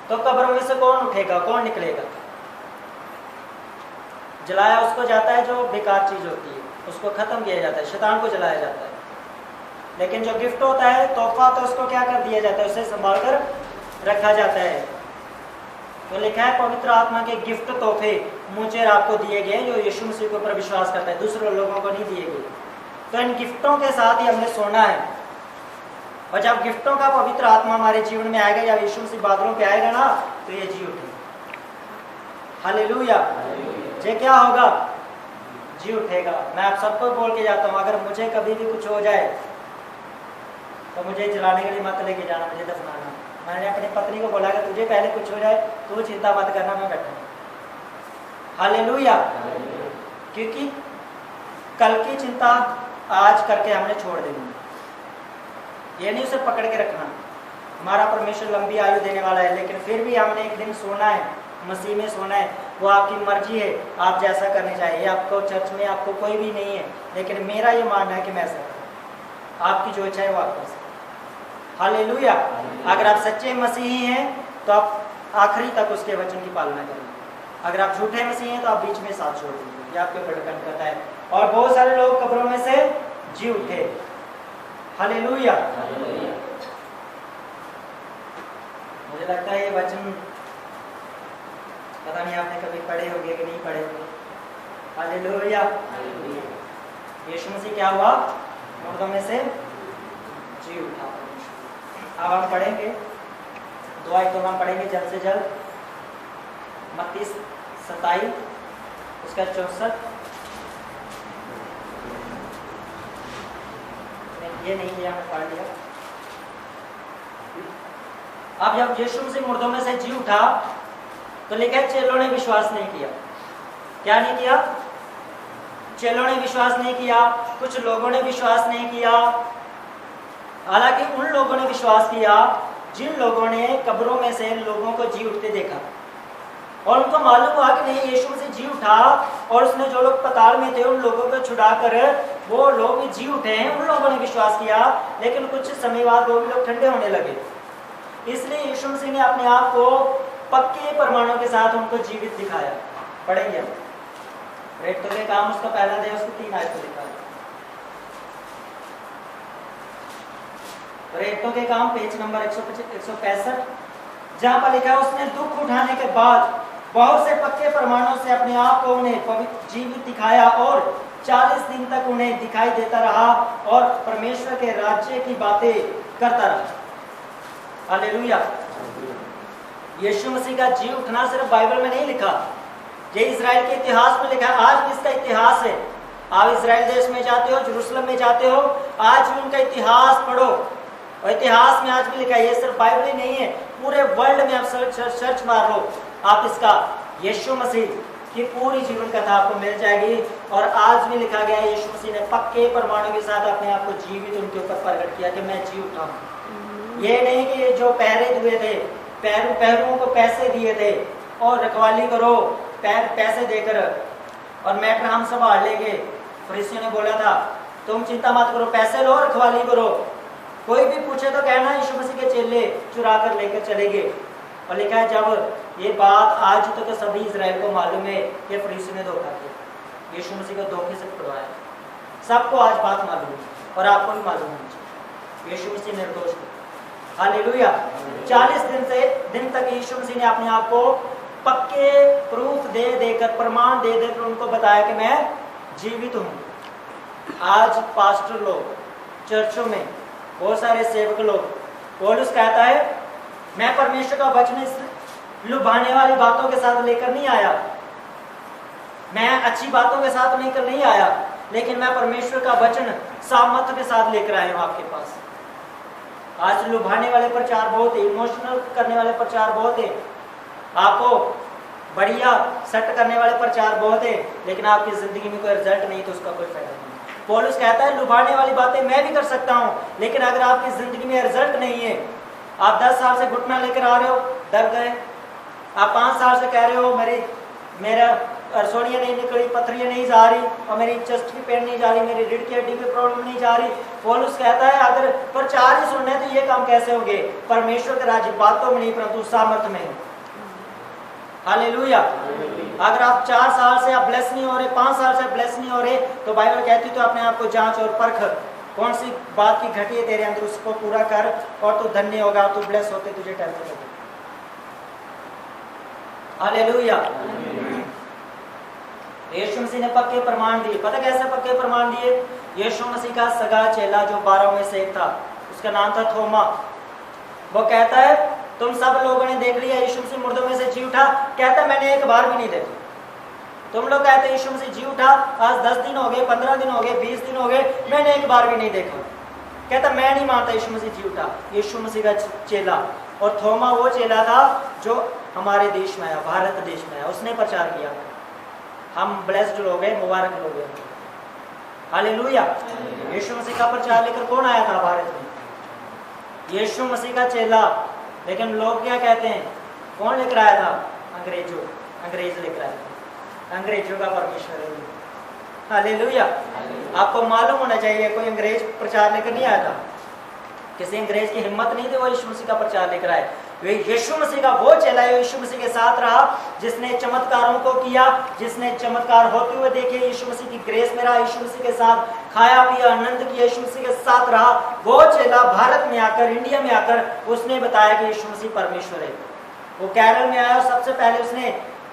तो कब्रों में से कौन उठेगा? कौन निकलेगा? जलाया उसको जाता है जो बेकार चीज होती है, उसको खत्म किया जाता है, शैतान को जलाया जाता है। लेकिन जो गिफ्ट होता है, तोहफा, तो उसको क्या कर दिया जाता है? उसे संभाल कर रखा जाता है। तो लिखा है पवित्र आत्मा के गिफ्ट तोहफे मुझे और आपको दिए गए, जो यीशु मसीह के ऊपर विश्वास करता है, दूसरे लोगों को नहीं दिए गए। तो इन गिफ्टों के साथ ही हमने सोना है, और जब गिफ्टों का पवित्र आत्मा हमारे जीवन में आएगा, जब यीशु मसीह बादलों पे आएगा ना, तो ये जी उठेगा। हालेलुया। ये क्या होगा? जी उठेगा। मैं आप सबको बोल के जाता हूँ, अगर मुझे कभी भी कुछ हो जाए तो मुझे जलाने के लिए मत लेके जाना, मुझे दफनाना। मैंने अपनी पत्नी को बोला कि तुझे पहले कुछ हो जाए, तू चिंता मत करना, मैं बैठा हूँ। हालेलुया। क्योंकि कल की चिंता आज करके हमने छोड़ देनी, ये नहीं उसे पकड़ के रखना। हमारा परमेश्वर लंबी आयु देने वाला है, लेकिन फिर भी हमने एक दिन सोना है, मसीह में सोना है। वो आपकी मर्जी है, आप जैसा करने चाहिए। आपको चर्च में आपको कोई भी नहीं है, लेकिन मेरा ये मानना है कि मैं ऐसा करूँ। आपकी जो इच्छा है वो आप कर सकते। हालेलुया। अगर आप सच्चे मसीही हैं तो आप आखिरी तक उसके वचन की पालना करेंगे। अगर आप झूठे मसीही हैं तो आप बीच में साथ छोड़ देंगे। ये आपके ऊपर डिपेंड करता है। और बहुत सारे लोग कब्रों में से जी उठे। हालेलुया। मुझे लगता है ये वचन पता नहीं आपने कभी पढ़े होंगे कि नहीं पढ़े होंगे। हालेलुया। यीशु मसीह क्या हुआ? मुर्दों में से जी उठा। अब हम पढ़ेंगे दुआ, तो हम पढ़ेंगे जल्द से जल्द मत्ती 27 उसका 64। ये नहीं किया, हमने पढ़ लिया। अब जब यीशु मसीह मुर्दों में से जी उठा तो लिखा चेलों ने विश्वास नहीं किया। क्या नहीं किया? चेलों ने विश्वास नहीं किया, कुछ लोगों ने विश्वास नहीं किया। हालांकि उन लोगों ने विश्वास किया जिन लोगों ने कब्रों में से लोगों को जी उठते देखा, और उनको मालूम हुआ कि नहीं यीशु मसीह जी उठा, और उसने जो लोग पताल में थे उन लोगों को छुड़ाकर वो लोग जी उठे हैं। उन लोगों ने विश्वास किया, लेकिन कुछ समय बाद वो भी लोग ठंडे होने लगे। इसलिए यीशु मसीह ने अपने आप को पक्के प्रमाणों के साथ उनको जीवित दिखाया। पढ़ेंगे हम। रेट तो काम उसका पहला दे, उसको 3 आयत लिखा है। रेतों के काम पेज नंबर 165, जहां पर लिखा है उसने दुख उठाने के बाद बहुत से पक्के प्रमाणों से अपने आप को उन्हें पवित्र जीवित दिखाया और 40 दिन तक उन्हें दिखाई देता रहा और परमेश्वर के राज्य की बातें करता रहा। हालेलुया। यीशु मसीह का जी उठना सिर्फ बाइबल में नहीं लिखा, ये इजराइल के इतिहास में लिखा है। आज भी इसका इतिहास है। आप इजराइल देश में जाते हो, यरूशलेम में जाते हो, आज भी उनका इतिहास पढ़ो और इतिहास में आज भी लिखा है। ये सिर्फ बाइबल ही नहीं है, पूरे वर्ल्ड में आप सर्च मार लो, आप इसका यीशु मसीह की पूरी जीवन कथा आपको मिल जाएगी। और आज भी लिखा गया है यीशु मसीह ने पक्के प्रमाणों के साथ अपने आप को जीवित उनके ऊपर प्रकट किया कि मैं जी उठा हूं। ये नहीं कि जो पहरे हुए थे, पैरों को पैसे दिए थे और रखवाली करो, पैसे देकर और मैटर हम संभाल लेंगे। फरीसियों ने बोला था तुम चिंता मत करो, पैसे लो, रखवाली करो, कोई भी पूछे तो कहना यीशु मसीह के चेले चुरा कर लेकर चले गए। और लिखा है जब ये बात आज तक तो सभी इजराइल को मालूम है कि फरीसियों ने धोखा किया, यीशु मसीह को धोखे से पकड़वाया। सबको आज बात मालूम है और आपको भी मालूम है यीशु मसीह निर्दोष है। हालेलुया। 40 दिन तक यीशु मसीह ने अपने आप को पक्के प्रूफ दे देकर, प्रमाण दे देकर उनको बताया कि मैं जीवित हूं। आज पास्टर लोग, चर्चों में बहुत सारे सेवक लोग, पौलुस कहता है मैं परमेश्वर का वचन इस लुभाने वाली बातों के साथ लेकर नहीं आया, मैं अच्छी बातों के साथ लेकर नहीं आया, लेकिन मैं परमेश्वर का वचन सामर्थ्य के साथ लेकर आया हूं आपके पास। आज लुभाने वाले प्रचार बहुत है, इमोशनल करने वाले प्रचार बहुत है, आपको बढ़िया सेट करने वाले प्रचार बहुत है, लेकिन आपकी जिंदगी में कोई रिजल्ट नहीं तो उसका कोई फायदा नहीं। पौलुस कहता है लुभाने वाली बातें मैं भी कर सकता हूं, लेकिन अगर आपकी जिंदगी में रिजल्ट नहीं है, आप 10 साल से घुटना लेकर आ रहे हो, डर गए, आप 5 साल से कह रहे हो मेरा रसोड़ियाँ नहीं निकली, पथरियाँ नहीं जा रही और मेरी चेस्ट की पेन नहीं जा रही, मेरी रीढ़ की हड्डी की प्रॉब्लम नहीं जा रही। पौलुस कहता है अगर प्रचार ही सुनने तो ये काम कैसे होंगे? परमेश्वर के राज्य बातों में नहीं परंतु सामर्थ्य में है। हालेलुया। अगर आप 4 साल से आप ब्लेस नहीं हो रहे, 5 साल से ब्लेस नहीं हो रहे, तो बाइबल कहती तो अपने आप को जांच और परख, कौन सी बात की घटी है तेरे अंदर, उसको पूरा कर और तू धन्य होगा, तू ब्लेस होते तुझे टेंशन होगी। हालेलुया। यीशु मसीह ने पक्के प्रमाण दिए। पता कैसे पक्के प्रमाण दिए? यीशु मसीह का सगा चेला जो 12 में से एक था, उसका नाम था थोमा, वो कहता है तुम सब लोगों ने देख लिया यीशु मसीह मुर्दों में से जी उठा, कहता मैंने एक बार भी नहीं देखा। तुम लोग कहते हैं यीशु मसीह जी उठा, आज 10 दिन हो गए, 15 दिन हो गए, 20 दिन हो गए, मैंने एक बार भी नहीं देखा। कहता मैं नहीं मानता यीशु मसीह जी उठा। यीशु मसीह का चेला, और थोमा वो चेला था जो हमारे देश में आया, भारत देश में आया, उसने प्रचार किया। हम ब्लेस्ड लोग हैं, मुबारक लोग हैं। हालेलुया। यीशु मसीह का प्रचार लेकर कौन आया था भारत में? यीशु मसीह का चेला। लेकिन लोग क्या कहते हैं, कौन लेकर आया था? अंग्रेज लेकर आया था। अंग्रेजों का परमेश्वर है। हालेलुया। आपको मालूम होना चाहिए कोई अंग्रेज प्रचार लेकर नहीं आया था, किसी अंग्रेज की हिम्मत नहीं थी वो यीशु मसीह का प्रचार लेकर आए। यीशु मसीह का वो चेला यीशु मसीह के साथ रहा, जिसने चमत्कारों को किया, जिसने चमत्कार होते हुए देखे, यीशु मसीह की ग्रेस में रहा, यीशु मसीह के साथ खाया पिया, आनंद किया, यीशु मसीह के साथ रहा। वो चेला भारत में आकर, इंडिया में आकर उसने बताया कि यीशु मसीह परमेश्वर है। वो केरल में आया और सबसे पहले उसने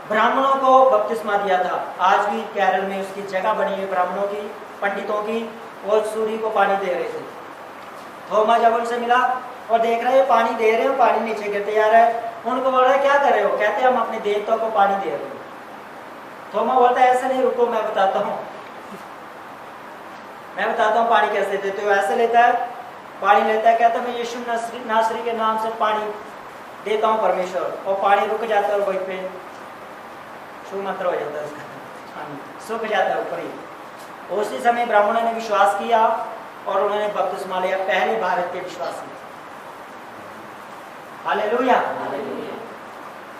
ब्राह्मणों को बपतिस्मा दिया था। आज भी केरल में उसकी जगह बनी है ब्राह्मणों की, पंडितों की, वो सूर्य को पानी दे रहे थे। थोमा जब उनसे मिला और देख रहे हैं पानी दे रहे हो, पानी नीचे गिरते जा रहा है, उनको बोल रहा है क्या कर रहे हो? कहते हम अपने देवताओं को पानी दे रहे हो। थोमा बोलता है ऐसे नहीं, रुको मैं बताता हूँ, मैं बताता हूँ पानी कैसे देते हो। ऐसे लेता है, पानी लेता है, कहता है मैं यीशु नासरी के नाम से पानी देता हूँ परमेश्वर, और पानी रुक जाता है, वहीं पे सुमंत्र हो जाता है उसका, सूख जाता है ऊपर ही। उसी समय ब्राह्मणों ने विश्वास किया और उन्होंने बपतिस्मा लिया, पहले भारत के विश्वासी। हालेलुया।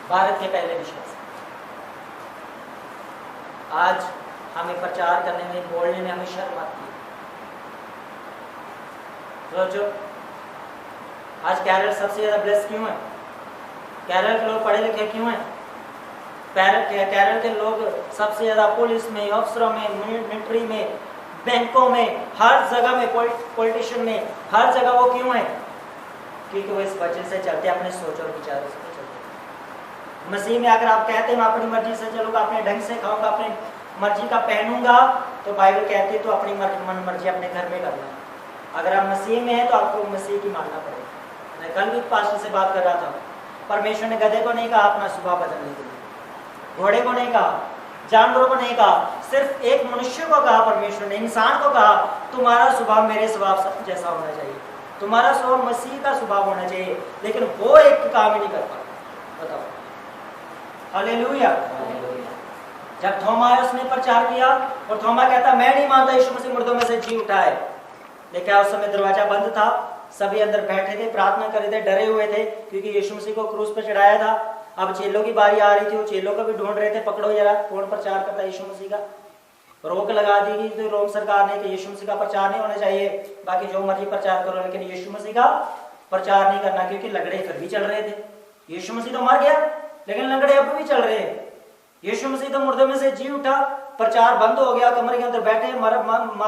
भारत के पहले विश्वासी। आज हमें प्रचार करने में, बोलने में हमें शर्म आती है। जो आज केरल सबसे ज्यादा ब्लेस क्यों है? केरल के लोग पढ़े लिखे क्यों हैं? केरल के लोग सबसे ज्यादा पुलिस में, अफसरों में, मिलिट्री में, बैंकों में, हर जगह में, पॉलिटिशियन में, हर जगह वो क्यों है? क्योंकि वो इस वचन से चलते, अपने सोच और विचारों से चलते। मसीह में अगर आप कहते हैं मैं अपनी मर्जी से चलूंगा, अपने ढंग से खाऊंगा, अपनी मर्जी का पहनूंगा, तो बाइबल कहती है तो अपनी मन मर्जी अपने घर में करना। अगर आप मसीह में हैं तो आपको मसीह की मानना पड़ेगा। मैं कल भी पास्टर से बात कर रहा था, परमेश्वर ने गधे को नहीं कहा अपना स्वभाव बदलने के लिए, घोड़े को नहीं कहा, जानवरों को नहीं कहा, सिर्फ एक मनुष्य को कहा परमेश्वर ने, इंसान को कहा तुम्हारा स्वभाव मेरे स्वभाव जैसा होना चाहिए, तुम्हारा स्वभाव मसीह का स्वभाव होना चाहिए। लेकिन वो एक काम ही नहीं कर पाता। बताओ, हालेलुया। जब थोमा है उसने प्रचार किया और थोमा कहता मैं नहीं मानता यीशु मसीह मुर्दों में से जी उठा है, लेकिन उस समय दरवाजा बंद था, सभी अंदर बैठे थे, प्रार्थना कर रहे थे, डरे हुए थे क्योंकि यीशु मसीह को क्रूस पर चढ़ाया था। अब चेलों की बारी आ रही थी, वो चेलों को भी ढूंढ रहे थे, पकड़ो जरा कौन प्रचार करता है यीशु मसीह का। रोक लगा दी गई तो रोम सरकार ने कि यीशु मसीह का प्रचार नहीं होना चाहिए, बाकी जो मर्जी प्रचार करो, लेकिन यीशु मसीह का प्रचार नहीं करना, क्योंकि लंगड़े फिर भी चल रहे थे। यीशु मसीह तो मर गया लेकिन लंगड़े अब भी चल रहे हैं। यीशु मसीह तो मुर्दों में से जी उठा, प्रचार बंद हो गया, कमरे के अंदर बैठे मार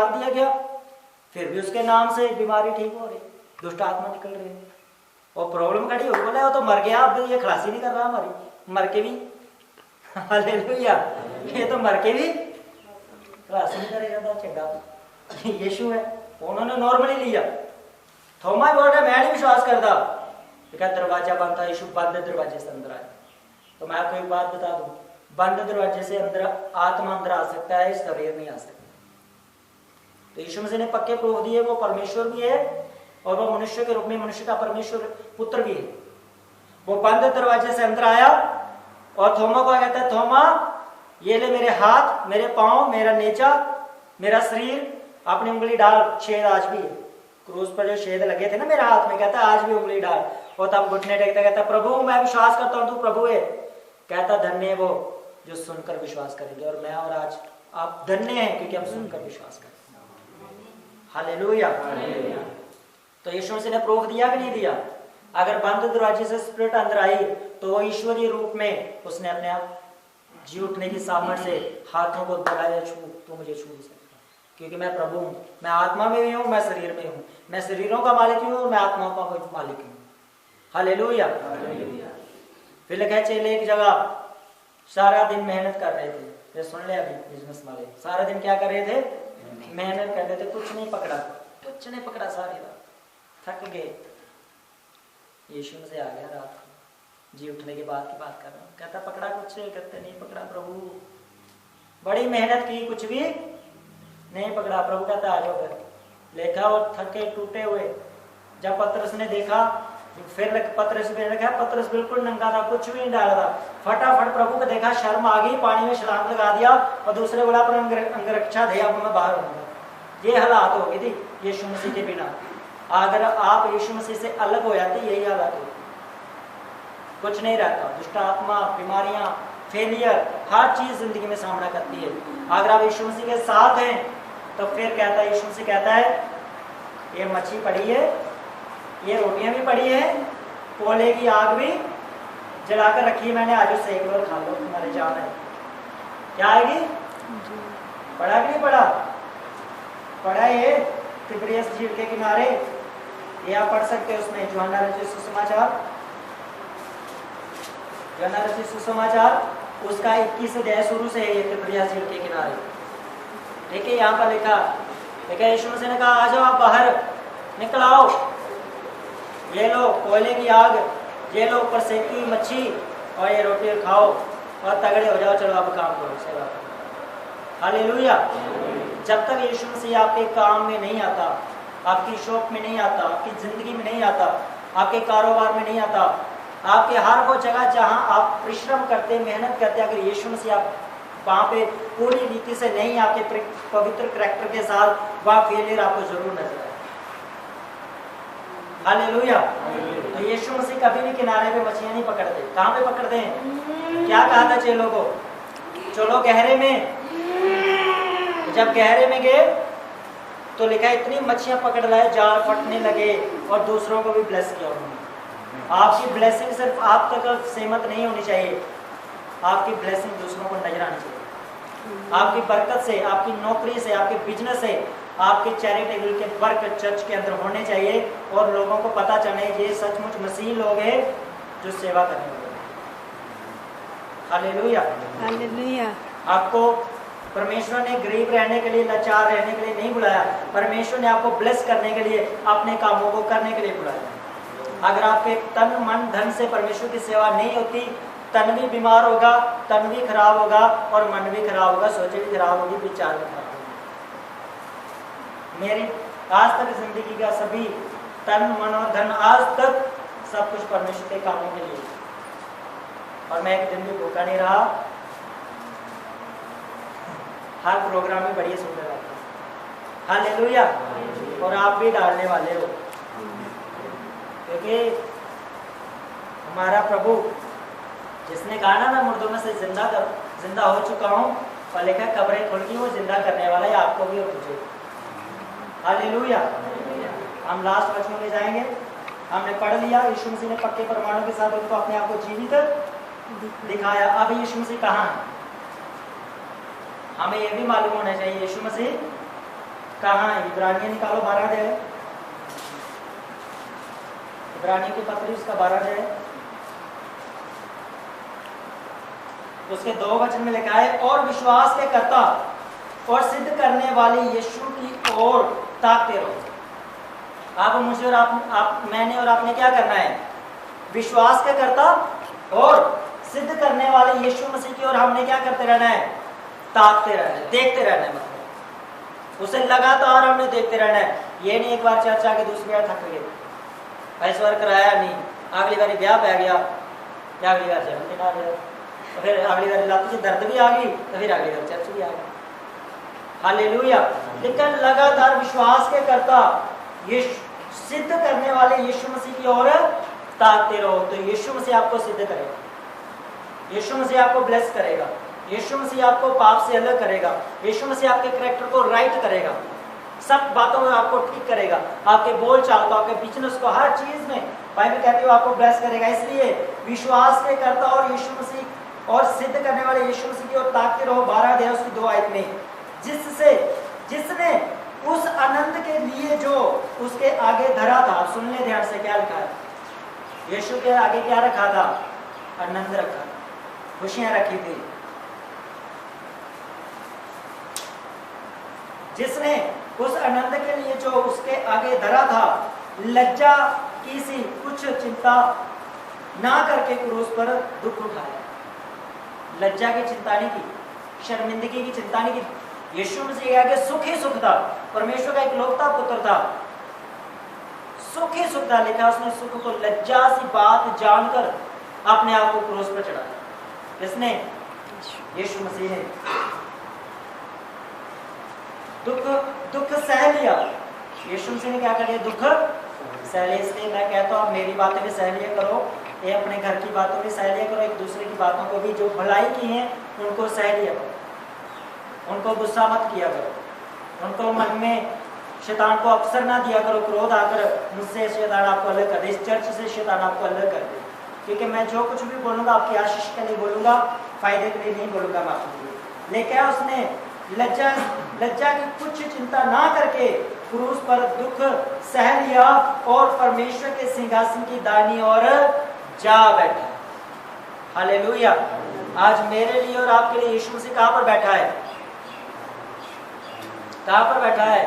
दिया गया, फिर भी उसके नाम से बीमारी ठीक हो रही, दुष्ट आत्मा निकल रही है। और प्रॉब्लम खड़ी हो, बोला वो तो मर गया, अब ये खलासी नहीं कर रहा हमारी, मर के भी हालेलुया, ये तो मर के भी खलासी नहीं करेगा तो चंगा यीशु है, उन्होंने नॉर्मली लिया। थोमा बोल रहा मैं नहीं विश्वास करता, देखा दरवाजा बंद था, यीशु बंद दरवाजे से अंदर आया। तो मैं आपको एक बात बता दूं, बंद दरवाजे से अंदर आत्मा अंदर आ सकता है, शरीर नहीं आ सकता। तो यीशु मसीह ने पक्के प्रूफ दिए वो परमेश्वर भी है और वो मनुष्य के रूप में मनुष्य का परमेश्वर पुत्र भी है। वो बंद दरवाजे से अंदर आया और थोमा को कहता है थोमा ये ले मेरे हाथ, मेरे पांव, मेरा नेचा, मेरा शरीर, अपनी उंगली डाल, छेद आज भी है, क्रूस पर जो छेद लगे थे ना मेरे हाथ में, कहता आज भी उंगली डाल। और तब घुटने टेकता कहता प्रभु मैं विश्वास करता हूं तू प्रभु है। कहता धन्य वो जो सुनकर विश्वास करेंगे, और मैं और आज आप धन्य हैं क्योंकि हम सुनकर विश्वास करें। हालेलुया। तो यीशु मसीह ने प्रूफ दिया कि नहीं दिया? अगर बंद दरवाजे से स्पिरिट अंदर आई तो वो ईश्वरीय रूप में उसने अपने आप जी उठने की सामर्थ्य से हाथों को दबाया, छू तो मुझे छू नहीं सकता क्योंकि मैं प्रभु हूँ, मैं आत्मा में भी हूँ, मैं शरीर में हूँ, मैं शरीरों का मालिक हूँ और मैं आत्माओं का मालिक हूँ। हालेलुया। फिर लिखा चेले एक जगह सारा दिन मेहनत कर रहे थे, फिर सुन ले अभी बिजनेस वाले सारा दिन क्या कर रहे थे? मेहनत कर रहे थे, कुछ नहीं पकड़ा, कुछ नहीं पकड़ा, सारी रात थक गए। यीशु से आ गया रात को, जी उठने के बाद की बात कर रहा हूँ, कहता पकड़ा कुछ? कहते नहीं पकड़ा प्रभु, बड़ी मेहनत की कुछ भी नहीं पकड़ा। प्रभु कहता आ जाओ फिर। देखा और थके टूटे हुए, जब पतरस ने देखा फिर पतरस ने देखा, पतरस बिल्कुल नंगा था, कुछ भी नहीं डाला था, फटाफट प्रभु को देखा, शर्म आ गई, पानी में छलांग लगा दिया और दूसरे बोला अपना अंगरक्षा दे, अब मैं बाहर होऊंगा। ये हालात हो गई थी यीशु मसीह के बिना। अगर आप यीशु मसीह से अलग हो जाते यही हालात होती, कुछ नहीं रहता। दुष्ट आत्मा, बीमारियां, फेलियर, हर चीज जिंदगी में सामना करती है। अगर आप यीशु मसीह के साथ हैं तो फिर कहता है, यीशु मसीह कहता है ये मच्छी पड़ी है, ये रोटियां भी पड़ी है, कोयले की आग भी जलाकर रखी मैंने, आज उससे एक बार खा लो, तुम्हारे जान है। क्या आएगी? पढ़ा कि नहीं पढ़ा? पढ़ा ये तिब्रियस झील के किनारे, ये आप पढ़ सकते हो उसमें यूहन्ना रचित सुसमाचार, यूहन्ना रचित सुसमाचार उसका 21 अध्याय शुरू से है, ये तिब्रियस झील के किनारे। देखिए यहाँ पर लिखा, देखिए यीशु मसीह ने कहा आ जाओ आप बाहर, निकल आओ, ये लो कोयले की आग, ये लो ऊपर सेकी मच्छी और ये रोटी खाओ और तगड़े हो जाओ, चलो अब काम करो, सेवा करो। हालेलुया। जब तक यीशु मसीह आपके काम में नहीं आता, आपकी शॉप में नहीं आता, आपकी जिंदगी में नहीं आता, आपके कारोबार में नहीं आता, आपके हर वो जगह जहां आप परिश्रम करते, मेहनत करते, अगर यीशु मसीह आप वहां पे पूरी रीति से नहीं, आपके पवित्र करैक्टर के साथ, वह फेलियर आपको जरूर नजर आए। हालेलुया। तो यीशु मसीह कभी भी किनारे पे मछलियां नहीं पकड़ते। कहाँ पे पकड़ते हैं? क्या कहा था चेलों को? चलो गहरे में। जब गहरे में गए तो लिखा इतनी मच्छियां पकड़ लाए, जाल फटने लगे और दूसरों को भी ब्लेस किया उन्होंने। आपकी ब्लेसिंग सिर्फ आप तक सीमित नहीं होनी चाहिए, आपकी ब्लेसिंग दूसरों को नजर आनी चाहिए। आपकी बरकत से, आपकी नौकरी से, आपके बिजनेस से, आपके चैरिटेबल के वर्क चर्च के अंदर होने चाहिए और लोगों को पता चले ये सचमुच मसीह लोग हैं जो सेवा करने वाले हैं। Hallelujah, hallelujah. आपको परमेश्वर ने गरीब रहने के लिए, लाचार रहने के लिए नहीं बुलाया। परमेश्वर ने आपको ब्लेस करने के लिए, अपने कामों को करने के लिए बुलाया। अगर आपके तन मन धन से परमेश्वर की सेवा नहीं होती, तन भी बीमार होगा, तन भी खराब होगा और मन भी खराब होगा, सोचे भी खराब होगी, विचार भी खराब होगा। मेरी आज तक जिंदगी का सभी तन मन और धन, आज तक सब कुछ परमेश्वर के कामों के लिए, और मैं एक दिन भी भूखा नहीं रहा। हर प्रोग्राम में बढ़िया सुनते रहता हूँ। हालेलुया। और आप भी डालने वाले हो, क्योंकि हमारा प्रभु जिसने कहा ना मैं मुर्दों में से जिंदा हो चुका हूँ, और लिखा कब्रें खुल गई, वो जिंदा करने वाला है आपको भी और मुझे। हालेलुया। हम लास्ट वचनों में जाएंगे। हमने पढ़ लिया यीशु मसीह ने पक्के प्रमाणों के साथ उनको अपने आप को जीवित दिखाया। अब यीशु मसीह कहाँ है? हमें यह भी मालूम होना चाहिए यीशु मसीह कहाँ है। इब्रानियों निकालो 12 अध्याय, इब्रानियों की पत्री उसका 12 अध्याय, उसके 2 वचन में लिखा है, और विश्वास के कर्ता और सिद्ध करने वाले यीशु की ओर ताकते रहो। आप मुझे और आप मैंने और आपने क्या करना है? विश्वास के कर्ता और सिद्ध करने वाले यीशु मसीह की ओर हमने क्या करते रहना है? ताकते रहना है, देखते रहना है। मतलब उसे लगातार हमने देखते रहना है। ये नहीं एक बार चर्च आके दूसरी बार थक गए, ऐश्वर्य कराया नहीं, अगली बार ब्याह पै गया, या अगली बार जन्मदिन आ गया, तो फिर अगली बार लाती से दर्द भी आ गई, तो फिर अगली बार चर्च भी आ गई। हालेलुया। लेकिन लगातार विश्वास के कर्ता सिद्ध करने वाले यीशु मसीह की ओर ताकते रहो, तो यीशु मसीह आपको सिद्ध करेगा, यीशु मसीह आपको ब्लेस करेगा, यीशु मसीह आपको पाप से अलग करेगा, यीशु मसीह आपके कैरेक्टर को राइट करेगा, सब बातों में आपको ठीक करेगा, आपके बोल चाल को, आपके बिजनेस को, हर चीज में बाइबल कहती है आपको ब्लेस करेगा। इसलिए विश्वास के कर्ता और यीशु मसीह और सिद्ध करने वाले यीशु मसीह की ओर ताकते रहो। 12 अध्याय उसकी 2 आयत में, जिसने उस आनंद के लिए जो उसके आगे धरा था। सुन ले ध्यान से क्या लिखा है। यीशु के आगे क्या रखा था? आनंद रखा, खुशियां रखी थी। जिसने उस आनंद के लिए जो उसके आगे धरा था, लज्जा की सी कुछ चिंता ना करके क्रूस पर दुख उठाया। लज्जा की चिंता नहीं की, शर्मिंदगी की चिंता नहीं की। यीशु मसीह के आगे सुख ही सुख था। परमेश्वर का इकलौता पुत्र था, सुख ही सुख था। लिखा उसने सुख को लज्जा सी बात जानकर अपने आप को क्रूस पर चढ़ाया। इसने यीशु मसीह ने दुख सह लिया। यीशु मसीह ने क्या कर लिया? दुख सह लिया। इसलिए मैं कहता हूँ आप मेरी बातें भी सह लिया करो, ये अपने घर की बातों भी सह लिया करो, एक दूसरे की बातों को भी, जो भलाई की है उनको सह लिया करो, उनको गुस्सा मत किया करो, उनको मन में शैतान को अवसर ना दिया करो, क्रोध आकर मुझसे शैतान आपको अलग कर दे, इस चर्च से शैतान आपको अलग कर दे। क्योंकि मैं जो कुछ भी बोलूँगा आपकी आशीष के लिए बोलूँगा, फायदे के लिए नहीं बोलूँगा मैं आपके लिए। लेकिन उसने लज्जा की कुछ चिंता ना करके क्रूस पर दुख सह लिया और परमेश्वर के सिंहासन की दाहिनी ओर जा बैठा। हालेलुया। आज मेरे लिए और आपके लिए यीशु मसीह कहाँ पर बैठा है? कहाँ पर बैठा है?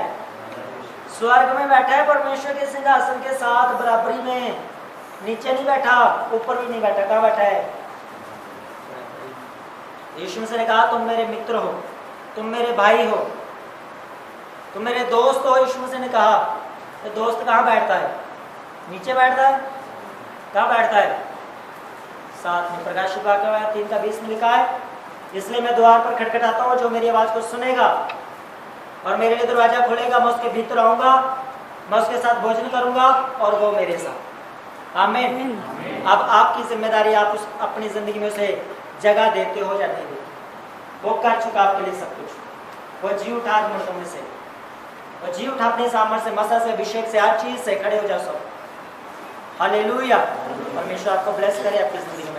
स्वर्ग में बैठा है, परमेश्वर के सिंहासन के साथ बराबरी में। नीचे नहीं बैठा, ऊपर भी नहीं बैठा। कहाँ बैठा है? यीशु मसीह ने कहा तुम मेरे मित्र हो, तुम मेरे भाई हो, तुम मेरे दोस्त हो। यीशु मसीह ने कहा तो दोस्त कहाँ बैठता है? नीचे बैठता है? कहाँ बैठता है? साथ में। प्रकाशित वाक्य 3:20 में लिखा है, इसलिए मैं द्वार पर खटखटाता हूँ, जो मेरी आवाज को सुनेगा और मेरे लिए दरवाजा खोलेगा, मैं उसके भीतर आऊंगा, मैं उसके साथ भोजन करूंगा और वो मेरे साथ। आमीन। अब आपकी जिम्मेदारी, आप उस अपनी जिंदगी में उसे जगह देते हो या नहीं देते। वो कर चुका आपके लिए सब कुछ। वो जी उठा मुर्दों में से, वो जी उठा अपने सामर्थ्य से, मसा से, अभिषेक से, हर चीज से खड़े हो जाओ सब। हालेलुया। परमेश्वर आपको ब्लेस करे आपकी जिंदगी।